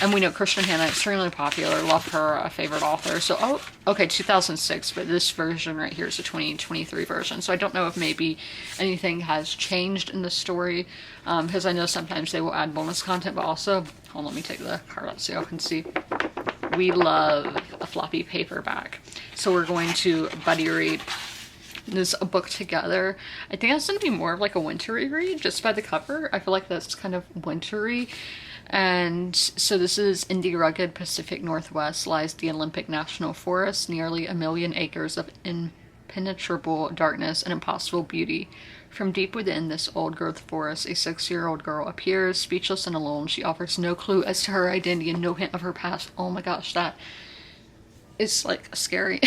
And we know Kirsten Hanna, extremely popular, love her, a favorite author. So, 2006, but this version right here is a 2023 version. So I don't know if maybe anything has changed in the story, because I know sometimes they will add bonus content, but also, hold on, let me take the card out so y'all can see. We love a floppy paperback. So we're going to buddy read this book together. I think that's going to be more of like a wintry read just by the cover. I feel like that's kind of wintry. And so this is in the rugged Pacific Northwest lies the Olympic National Forest, nearly 1 million acres of impenetrable darkness and impossible beauty. From deep within this old-growth forest, a 6-year-old girl appears, speechless and alone. She offers no clue as to her identity and no hint of her past. Oh my gosh, that is like scary.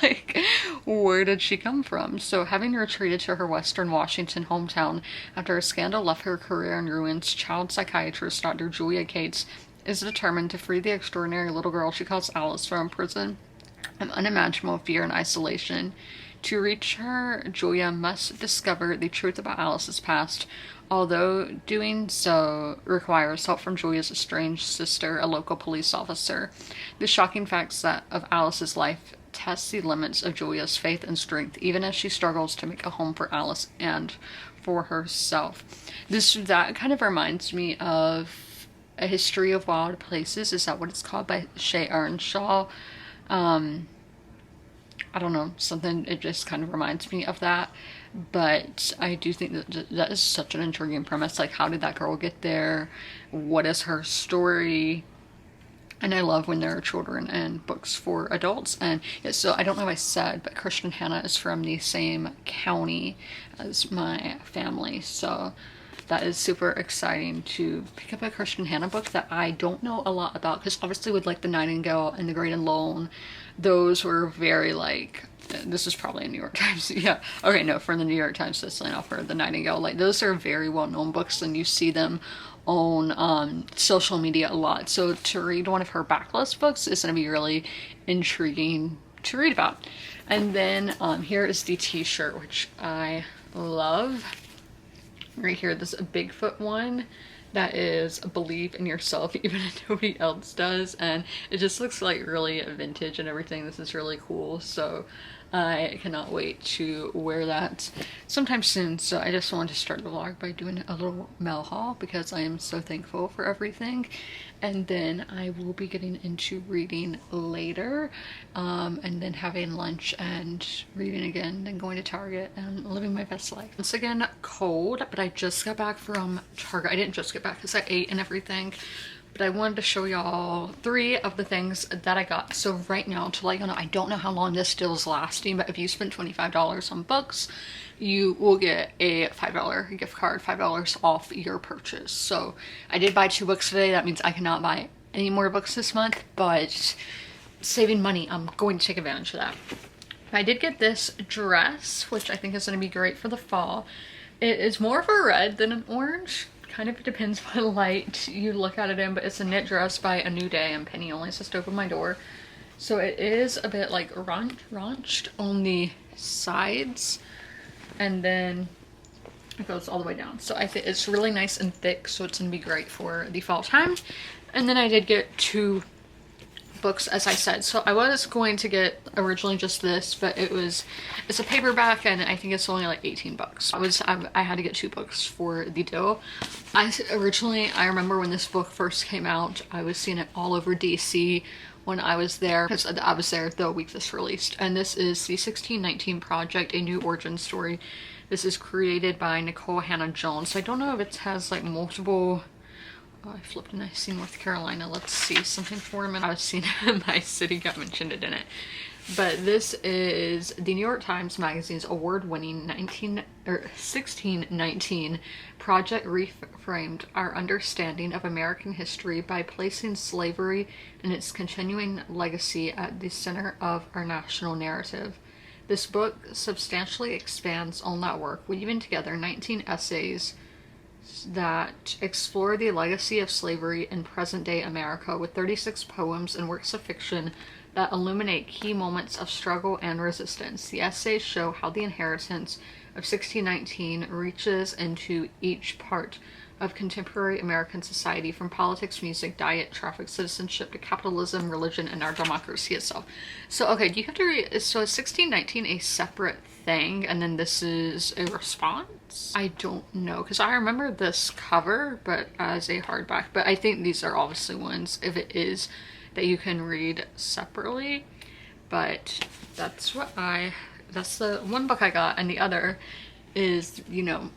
Like, where did she come from? So, having retreated to her Western Washington hometown after a scandal left her career in ruins, child psychiatrist Dr. Julia Cates is determined to free the extraordinary little girl she calls Alice from prison of unimaginable fear and isolation. To reach her, Julia must discover the truth about Alice's past, although doing so requires help from Julia's estranged sister, a local police officer. The shocking facts of Alice's life test the limits of Julia's faith and strength, even as she struggles to make a home for Alice and for herself. That kind of reminds me of A History of Wild Places. Is that what it's called? By Shay Earnshaw. I don't know, something, it just kind of reminds me of that. But I do think that is such an intriguing premise. Like, how did that girl get there? What is her story? And I love when there are children and books for adults. And yeah, so I don't know if I said, but Christian Hannah is from the same county as my family. So that is super exciting to pick up a Christian Hannah book that I don't know a lot about. Because obviously with like The Nightingale and The Great Alone, those were very like, this is probably a New York Times, yeah, okay, no, from the New York Times bestselling author, The Nightingale, like those are very well-known books and you see them on social media a lot. So to read one of her backlist books is going to be really intriguing to read about. And then here is the t-shirt, which I love. Right here, this Bigfoot one that is believe in yourself even if nobody else does, and it just looks like really vintage and everything. This is really cool, so I cannot wait to wear that sometime soon. So I just wanted to start the vlog by doing a little mail haul because I am so thankful for everything. And then I will be getting into reading later, and then having lunch and reading again, then going to Target and living my best life. Once again, cold, but I just got back from Target. I didn't just get back because I ate and everything, but I wanted to show y'all 3 of the things that I got. So right now, to let you know, I don't know how long this deal is lasting, but if you spend $25 on books, you will get a $5 gift card, $5 off your purchase. So I did buy 2 books today. That means I cannot buy any more books this month, but saving money, I'm going to take advantage of that. I did get this dress, which I think is going to be great for the fall. It is more of a red than an orange. Kind of depends what light you look at it in, but it's a knit dress by A New Day, and Penny only just opened my door. So it is a bit like raunched on the sides, and then it goes all the way down. So I think it's really nice and thick, so it's gonna be great for the fall time. And then I did get 2 books, as I said. So I was going to get originally just this, but it's a paperback and I think it's only like 18 bucks. I had to get 2 books for the deal. I remember when this book first came out, I was seeing it all over DC when I was there, because I was there the week this released. And this is the 1619 Project, A New Origin Story. This is created by Nicole Hannah Jones. So I don't know if it has like multiple. Oh, I flipped and I see North Carolina. Let's see something for a minute. I was seeing my city got mentioned in it. But this is the New York Times Magazine's award-winning 1619 Project reframed our understanding of American history by placing slavery and its continuing legacy at the center of our national narrative. This book substantially expands on that work, weaving together 19 essays that explore the legacy of slavery in present-day America, with 36 poems and works of fiction that illuminate key moments of struggle and resistance. The essays show how the inheritance of 1619 reaches into each part of contemporary American society, from politics, music, diet, traffic, citizenship, to capitalism, religion, and our democracy itself. So, okay, you have to read, so is 1619 a separate thing, and then this is a response? I don't know, because I remember this cover, but as a hardback, but I think these are obviously ones, if it is, that you can read separately. But that's the one book I got, and the other is, you know,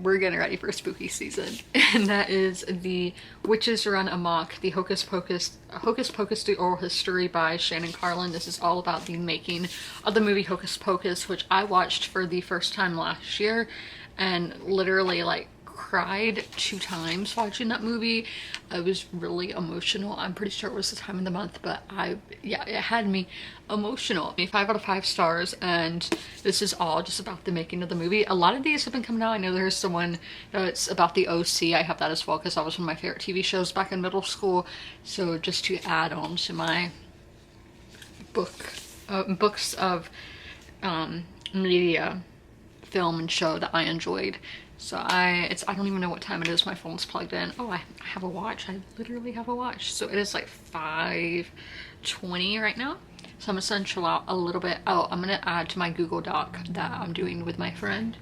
we're getting ready for spooky season, and that is The Witches Run Amok, the Hocus Pocus, the Oral History by Shannon Carlin. This is all about the making of the movie Hocus Pocus, which I watched for the first time last year and literally like cried 2 times watching that movie. I was really emotional. I'm pretty sure it was the time of the month, but yeah, it had me emotional. 5 out of 5 stars, and this is all just about the making of the movie. A lot of these have been coming out. I know there's someone that's about the OC. I have that as well because that was one of my favorite TV shows back in middle school. So just to add on to my books of media, film and show that I enjoyed. So I don't even know what time it is. My phone's plugged in. Oh, I have a watch. I literally have a watch. So it is like 5:20 right now. So I'm gonna chill out a little bit. Oh, I'm gonna add to my Google Doc that I'm doing with my friend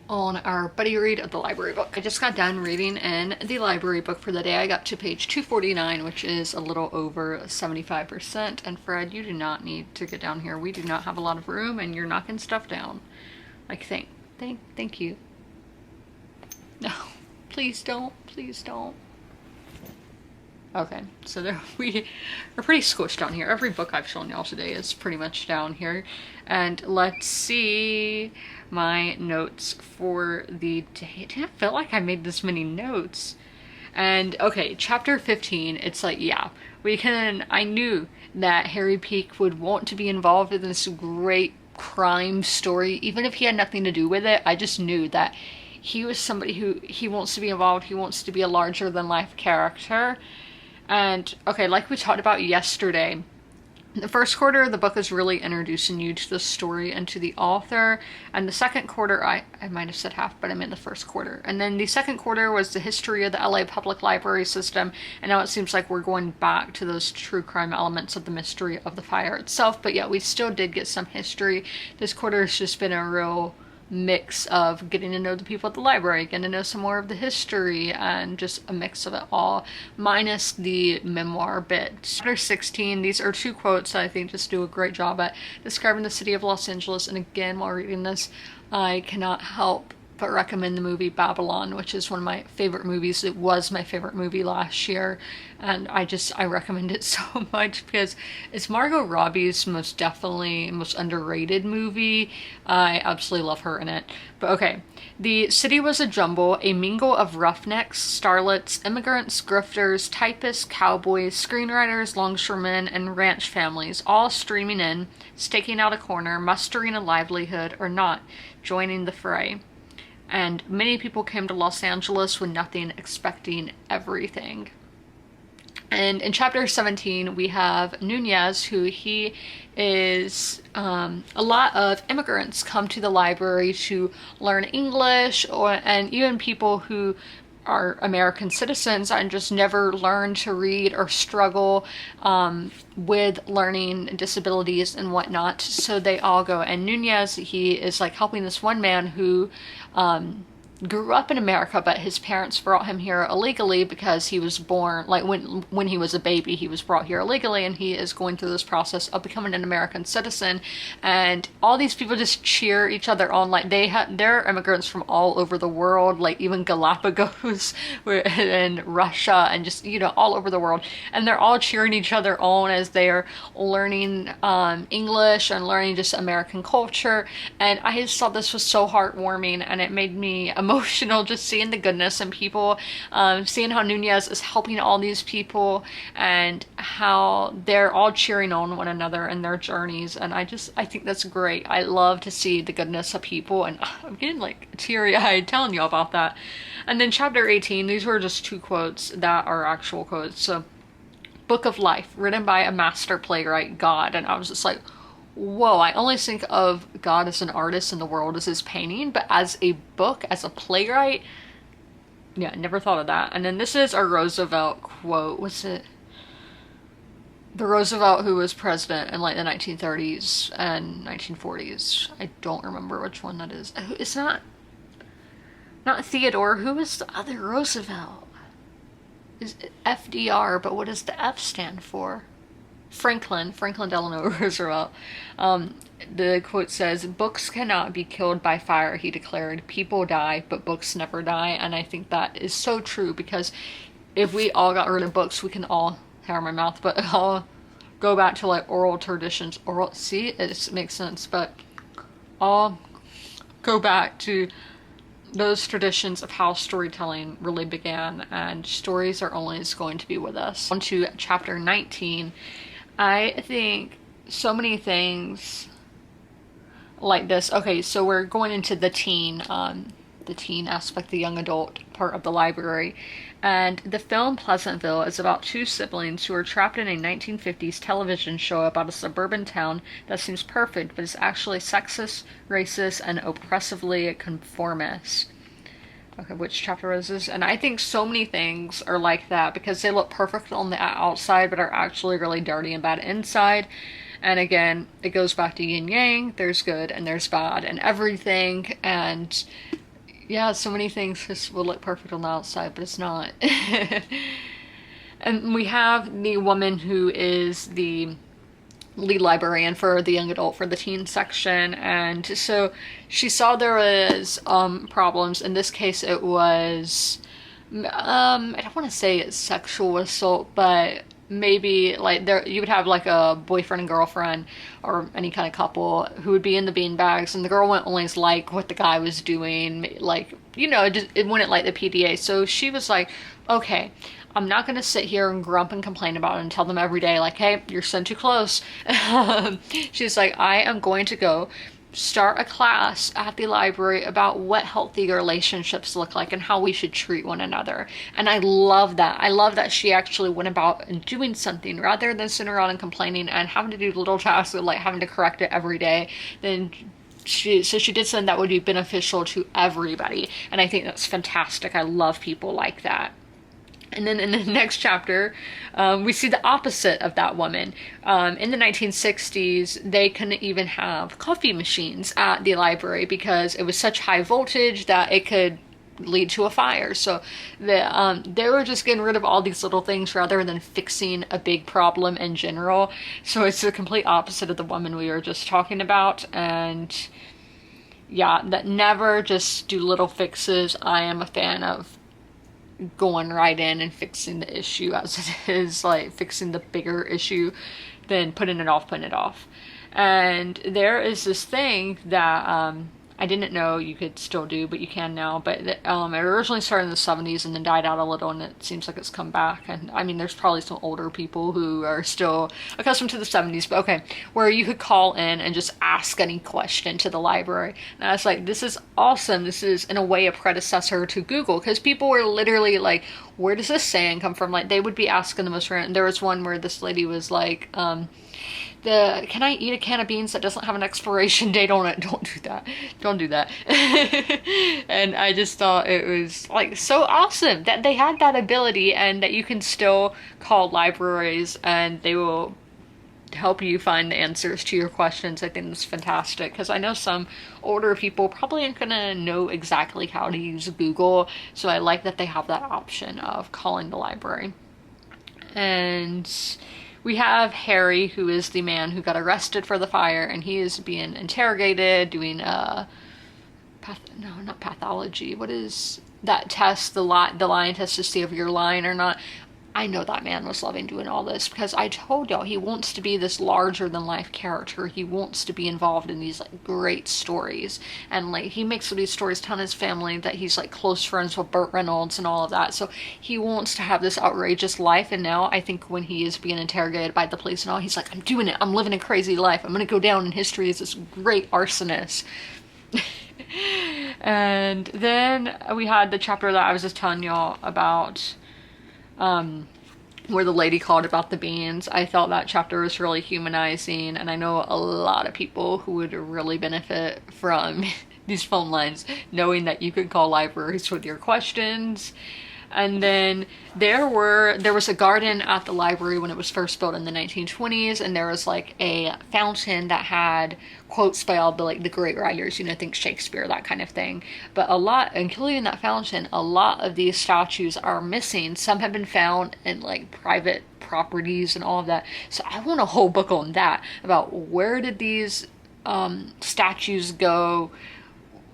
on our buddy read of the library book. I just got done reading in the library book for the day. I got to page 249, which is a little over 75%. And Fred, you do not need to get down here. We do not have a lot of room, and you're knocking stuff down. Like, thank you. No, please don't, please don't. Okay, so there we are pretty squished down here. Every book I've shown y'all today is pretty much down here. And let's see my notes for the day. It didn't feel like I made this many notes. And okay, chapter 15, it's like, yeah, I knew that Harry Peake would want to be involved in this great crime story, even if he had nothing to do with it. I just knew that he was somebody who, he wants to be involved, he wants to be a larger than life character. And okay, like we talked about yesterday, the first quarter of the book is really introducing you to the story and to the author, and the second quarter, I might have said half, but I meant the first quarter. And then the second quarter was the history of the LA public library system, and now it seems like we're going back to those true crime elements of the mystery of the fire itself. But yeah, we still did get some history. This quarter has just been a real mix of getting to know the people at the library, getting to know some more of the history, and just a mix of it all, minus the memoir bit. Chapter 16, these are 2 quotes that I think just do a great job at describing the city of Los Angeles. And again, while reading this, I cannot help but recommend the movie Babylon, which is one of my favorite movies. It was my favorite movie last year, and I recommend it so much because it's Margot Robbie's most underrated movie. I absolutely love her in it. But okay, the city was a jumble, a mingle of roughnecks, starlets, immigrants, grifters, typists, cowboys, screenwriters, longshoremen, and ranch families, all streaming in, staking out a corner, mustering a livelihood or not, joining the fray. And many people came to Los Angeles with nothing, expecting everything. And in chapter 17, we have Nunez, who he is, a lot of immigrants come to the library to learn English, and even people who are American citizens and just never learn to read or struggle with learning disabilities and whatnot. So they all go. And Nunez, he is like helping this one man who grew up in America, but his parents brought him here illegally because he was born, like when he was a baby, he was brought here illegally, and he is going through this process of becoming an American citizen. And all these people just cheer each other on. Like they're immigrants from all over the world, like even Galapagos and Russia, and just, you know, all over the world. And they're all cheering each other on as they are learning English and learning just American culture. And I just thought this was so heartwarming, and it made me emotional just seeing the goodness in people, seeing how Nunez is helping all these people and how they're all cheering on one another in their journeys. And I think that's great. I love to see the goodness of people, and I'm getting like teary-eyed telling you about that. And then chapter 18, these were just 2 quotes that are actual quotes. So, Book of Life, written by a master playwright, God. And I was just like, whoa, I only think of God as an artist and the world as his painting, but as a book, as a playwright, yeah, never thought of that. And then this is a Roosevelt quote. What's it? The Roosevelt who was president in like the 1930s and 1940s. I don't remember which one that is. It's not Theodore. Who is the other Roosevelt? Is it FDR, but what does the F stand for? Franklin Delano Roosevelt. The quote says, "Books cannot be killed by fire," he declared. "People die, but books never die." And I think that is so true, because if we all got rid of books, we can all, hair in my mouth, but all go back to like oral traditions. See, it makes sense, but all go back to those traditions of how storytelling really began, and stories are always going to be with us. On to chapter 19. I think so many things like this. Okay, so we're going into the teen aspect, the young adult part of the library. And the film Pleasantville is about two siblings who are trapped in a 1950s television show about a suburban town that seems perfect, but is actually sexist, racist, and oppressively conformist. Okay, which chapter is this? And I think so many things are like that because they look perfect on the outside, but are actually really dirty and bad inside. And again, it goes back to yin yang. There's good and there's bad and everything. And yeah, so many things just will look perfect on the outside, but it's not. And we have the woman who is the lead librarian for the young adult for the teen section, and so she saw there was problems. In this case, it was I don't want to say it's sexual assault, but maybe like there you would have like a boyfriend and girlfriend or any kind of couple who would be in the beanbags, and the girl wouldn't always like what the guy was doing, like, you know, it wouldn't like the PDA. So she was like, okay, I'm not going to sit here and grump and complain about it and tell them every day like, hey, you're sitting too close. She's like, I am going to go start a class at the library about what healthy relationships look like and how we should treat one another. And I love that. I love that she actually went about and doing something rather than sitting around and complaining and having to do little tasks like having to correct it every day. Then she did something that would be beneficial to everybody. And I think that's fantastic. I love people like that. And then in the next chapter, we see the opposite of that woman. In the 1960s, they couldn't even have coffee machines at the library because it was such high voltage that it could lead to a fire. So they were just getting rid of all these little things rather than fixing a big problem in general. So it's the complete opposite of the woman we were just talking about. And yeah, that never just do little fixes. I am a fan of going right in and fixing the issue as it is, like fixing the bigger issue than putting it off. And there is this thing that I didn't know you could still do, but you can now. But it originally started in the 70s and then died out a little, and it seems like it's come back. And I mean, there's probably some older people who are still accustomed to the 70s, but okay, where you could call in and just ask any question to the library. And I was like, this is awesome. This is, in a way, a predecessor to Google, because people were literally like, where does this saying come from? Like, they would be asking the most random. There was one where this lady was like, can I eat a can of beans that doesn't have an expiration date on it? Don't do that. And I just thought it was like so awesome that they had that ability, and that you can still call libraries and they will help you find the answers to your questions. I think that's fantastic, because I know some older people probably aren't gonna know exactly how to use Google, so I like that they have that option of calling the library. And we have Harry, who is the man who got arrested for the fire, and he is being interrogated, doing not pathology. What is that test? The lying test to see if you're lying or not. I know that man was loving doing all this, because I told y'all he wants to be this larger than life character. He wants to be involved in these like great stories, and like he makes these stories telling his family that he's like close friends with Burt Reynolds and all of that. So he wants to have this outrageous life. And now I think when he is being interrogated by the police and all, he's like, I'm doing it. I'm living a crazy life. I'm gonna go down in history as this great arsonist. And then we had the chapter that I was just telling y'all about, where the lady called about the beans. I thought that chapter was really humanizing, and I know a lot of people who would really benefit from these phone lines, knowing that you could call libraries with your questions. And then there was a garden at the library when it was first built in the 1920s, and there was like a fountain that had quotes by all the great writers, you know, think Shakespeare, that kind of thing. But a lot, including that fountain, a lot of these statues are missing. Some have been found in like private properties and all of that. So I want a whole book on that, about where did these statues go,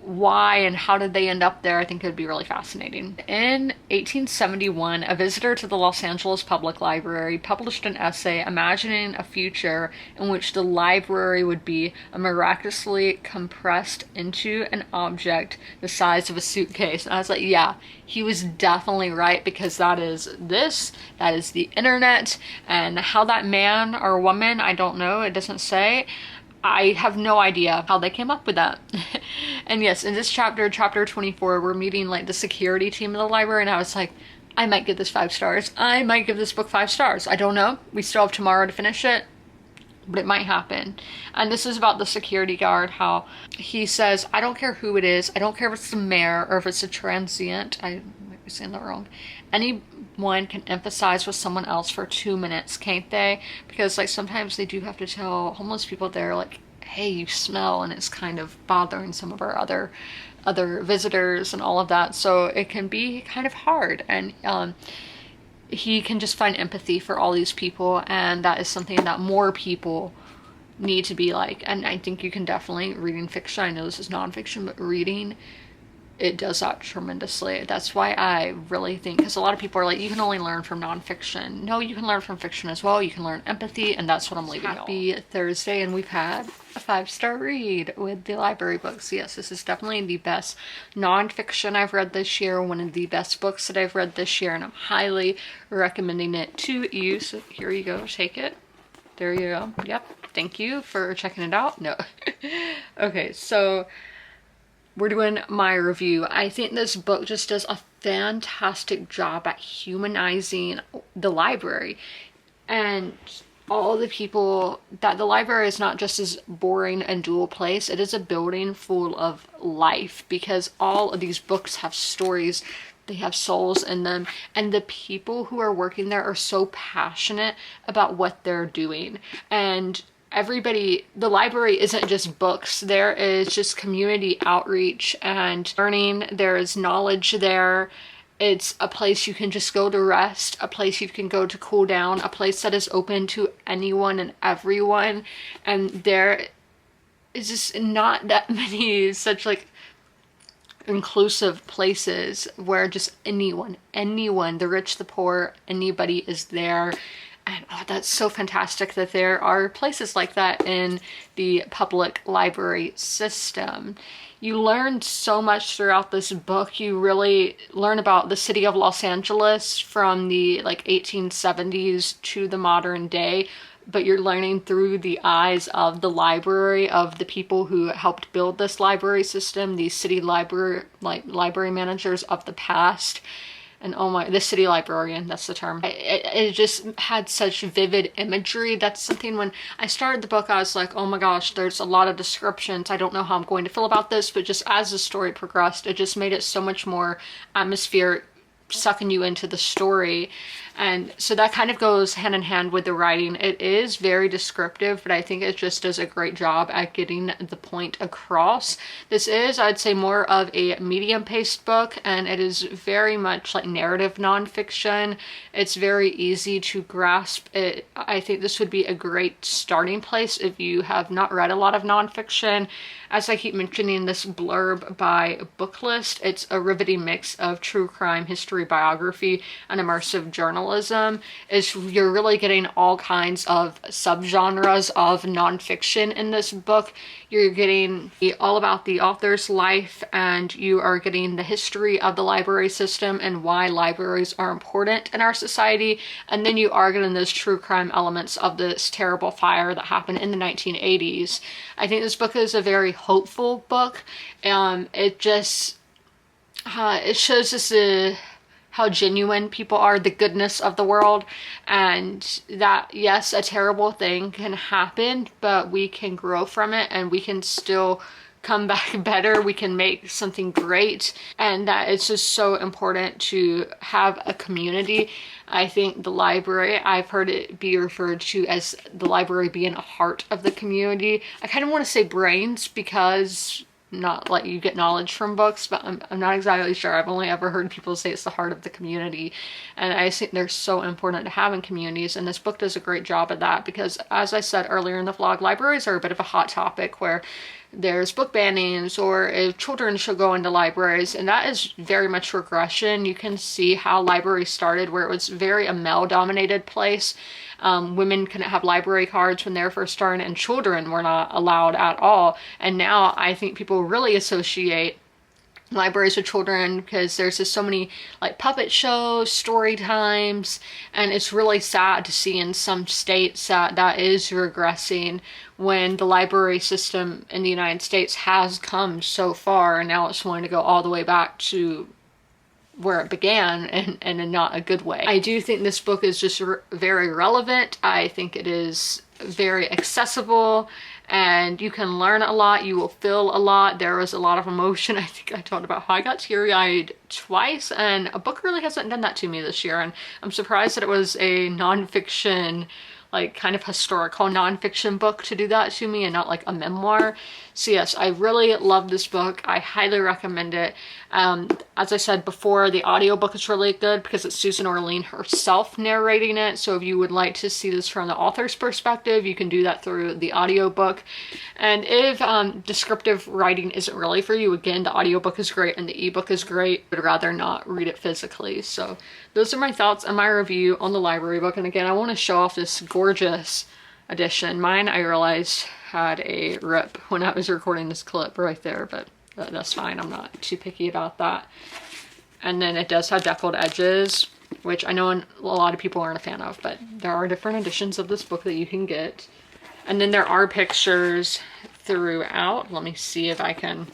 why and how did they end up there, I think it would be really fascinating. In 1871, a visitor to the Los Angeles Public Library published an essay imagining a future in which the library would be miraculously compressed into an object the size of a suitcase. And I was like, yeah, he was definitely right, because that is the internet. And how that man or woman, I don't know, it doesn't say, I have no idea how they came up with that. And yes, in this chapter, chapter 24, we're meeting like the security team of the library, and I was like, I might give this 5 stars. I might give this book 5 stars. I don't know. We still have tomorrow to finish it, but it might happen. And this is about the security guard, how he says, I don't care who it is. I don't care if it's the mayor or if it's a transient. I might be saying that wrong. Anyone can emphasize with someone else for 2 minutes, can't they? Because like sometimes they do have to tell homeless people they're like, hey, you smell, and it's kind of bothering some of our other visitors and all of that. So it can be kind of hard. And he can just find empathy for all these people, and that is something that more people need to be like. And I think you can definitely, reading fiction, I know this is nonfiction, but reading, it does that tremendously. That's why I really think, because a lot of people are like, you can only learn from nonfiction. No, you can learn from fiction as well. You can learn empathy, and that's what I'm leaving. Happy Thursday, and we've had a 5-star read with the library books. Yes, this is definitely the best nonfiction I've read this year, one of the best books that I've read this year, and I'm highly recommending it to you. So here you go, take it. There you go. Yep, thank you for checking it out. No. Okay, so we're doing my review. I think this book just does a fantastic job at humanizing the library and all the people. That the library is not just this boring and dual place. It is a building full of life, because all of these books have stories. They have souls in them, and the people who are working there are so passionate about what they're doing. And everybody, the library isn't just books. There is just community outreach and learning. There is knowledge there. It's a place you can just go to rest, a place you can go to cool down, a place that is open to anyone and everyone. And there is just not that many such like inclusive places where just anyone, the rich, the poor, anybody is there. And oh, that's so fantastic that there are places like that in the public library system. You learn so much throughout this book. You really learn about the city of Los Angeles from the like 1870s to the modern day, but you're learning through the eyes of the library, of the people who helped build this library system, these city library managers of the past. And oh my, the city librarian, that's the term. It just had such vivid imagery. That's something, when I started the book, I was like, oh my gosh, there's a lot of descriptions. I don't know how I'm going to feel about this, but just as the story progressed, it just made it so much more atmospheric, sucking you into the story. And so that kind of goes hand in hand with the writing. It is very descriptive, but I think it just does a great job at getting the point across. This is, I'd say, more of a medium-paced book, and it is very much like narrative nonfiction. It's very easy to grasp it. I think this would be a great starting place if you have not read a lot of nonfiction. As I keep mentioning, this blurb by Booklist, it's a riveting mix of true crime, history, biography, and immersive journalism. You're really getting all kinds of subgenres of nonfiction in this book. You're getting all about the author's life, and you are getting the history of the library system and why libraries are important in our society. And then you are getting those true crime elements of this terrible fire that happened in the 1980s. I think this book is a very hopeful book. It just it shows us how genuine people are, the goodness of the world, and that yes, a terrible thing can happen, but we can grow from it and we can still come back better. We can make something great, and that it's just so important to have a community. I think the library, I've heard it be referred to as the library being a heart of the community. I kind of want to say brains, because not let you get knowledge from books, but I'm not exactly sure. I've only ever heard people say it's the heart of the community, and I think they're so important to have in communities, and this book does a great job of that, because as I said earlier in the vlog, libraries are a bit of a hot topic where there's book bannings, or if children should go into libraries, and that is very much regression. You can see how libraries started, where it was very a male-dominated place. Women couldn't have library cards when they were first starting, and children were not allowed at all. And now I think people really associate libraries with children because there's just so many like puppet shows, story times, and it's really sad to see in some states that is regressing when the library system in the United States has come so far, and now it's wanting to go all the way back to where it began, and in not a good way. I do think this book is just very relevant. I think it is very accessible, and you can learn a lot. You will feel a lot. There was a lot of emotion. I think I talked about how I got teary-eyed twice, and a book really hasn't done that to me this year, and I'm surprised that it was a nonfiction, like kind of historical nonfiction book to do that to me, and not like a memoir. So yes, I really love this book. I highly recommend it. As I said before, the audiobook is really good because it's Susan Orlean herself narrating it. So if you would like to see this from the author's perspective, you can do that through the audiobook. And if descriptive writing isn't really for you, again, the audiobook is great and the ebook is great. I'd rather not read it physically. So those are my thoughts and my review on the library book. And again, I want to show off this gorgeous edition. Mine, I realized, had a rip when I was recording this clip right there, but that's fine. I'm not too picky about that. And then it does have deckled edges, which I know a lot of people aren't a fan of, but there are different editions of this book that you can get. And then there are pictures throughout. Let me see if I can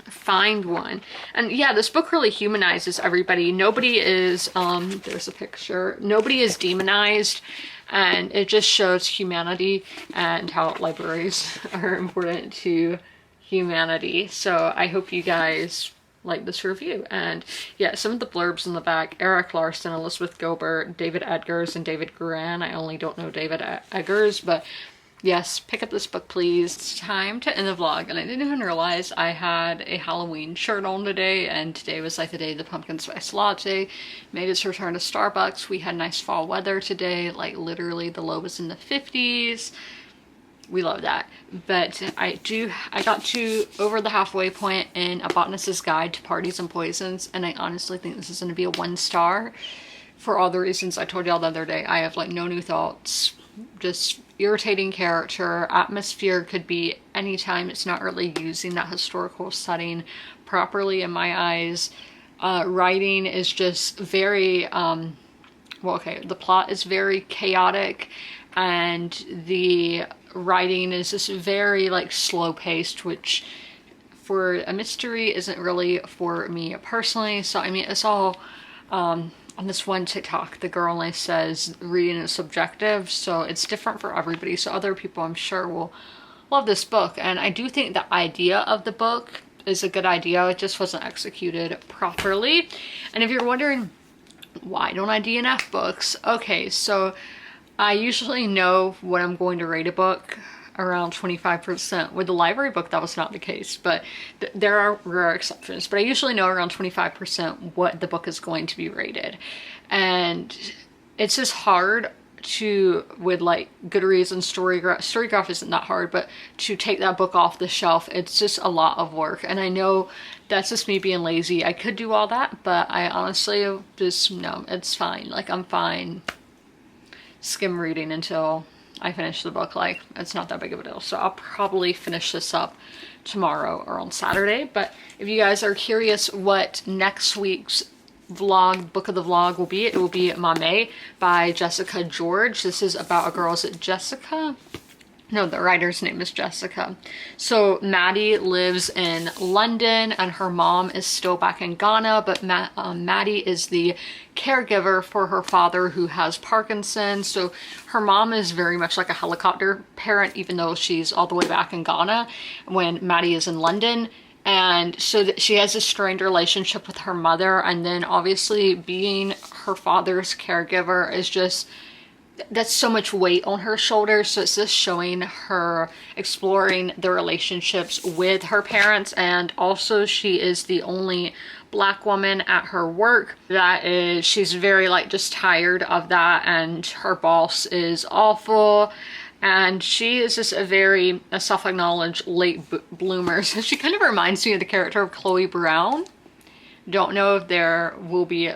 find one. And yeah, this book really humanizes everybody. Nobody is, there's a picture. Nobody is demonized. And it just shows humanity and how libraries are important to humanity. So I hope you guys like this review. And yeah, some of the blurbs in the back: Eric Larson, Elizabeth Gilbert, David Edgars, and David Gran. I only don't know David Eggers, but yes, pick up this book, please. It's time to end the vlog, and I didn't even realize I had a Halloween shirt on today, and today was like the day the pumpkin spice latte made its return to Starbucks. We had nice fall weather today, like literally the low was in the 50s. We love that. But I got to over the halfway point in A Botanist's Guide to Parties and Poisons, and I honestly think this is going to be a 1 star for all the reasons I told y'all the other day. I have like no new thoughts, just irritating character. Atmosphere could be anytime. It's not really using that historical setting properly in my eyes. Writing is just very, well, okay, the plot is very chaotic, and the writing is just very like slow paced, which for a mystery isn't really for me personally. So I mean, it's all, on this one TikTok, the girl only says reading is subjective, so it's different for everybody. So other people, I'm sure, will love this book. And I do think the idea of the book is a good idea. It just wasn't executed properly. And if you're wondering, why don't I DNF books? Okay, so I usually know when I'm going to rate a book around 25%. With the library book, that was not the case, but there are rare exceptions. But I usually know around 25% what the book is going to be rated. And it's just hard to, with like Goodreads and Storygraph isn't that hard, but to take that book off the shelf, it's just a lot of work. And I know that's just me being lazy. I could do all that, but I honestly just, no, it's fine. Like, I'm fine skim reading until I finish the book. Like, it's not that big of a deal. So I'll probably finish this up tomorrow or on Saturday. But if you guys are curious what next week's vlog, book of the vlog will be, it will be Mame by Jessica George. This is about a girl, is it Jessica? No, the writer's name is Jessica. So Maddie lives in London and her mom is still back in Ghana, but Maddie is the caregiver for her father who has Parkinson's. So her mom is very much like a helicopter parent, even though she's all the way back in Ghana when Maddie is in London. And so she has a strained relationship with her mother, and then obviously being her father's caregiver is just, that's so much weight on her shoulders. So it's just showing her exploring the relationships with her parents. And also she is the only Black woman at her work. That is, she's very like just tired of that, and her boss is awful. And she is just a self-acknowledged late bloomer. So she kind of reminds me of the character of Chloe Brown. Don't know if there will be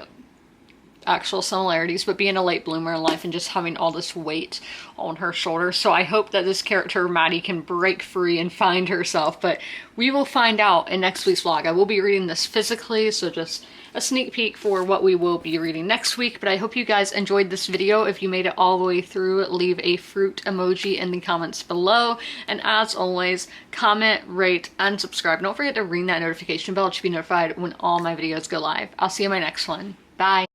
actual similarities, but being a late bloomer in life and just having all this weight on her shoulders. So I hope that this character, Maddie, can break free and find herself, but we will find out in next week's vlog. I will be reading this physically, so just a sneak peek for what we will be reading next week. But I hope you guys enjoyed this video. If you made it all the way through, leave a fruit emoji in the comments below. And as always, comment, rate, and subscribe. Don't forget to ring that notification bell to be notified when all my videos go live. I'll see you in my next one. Bye.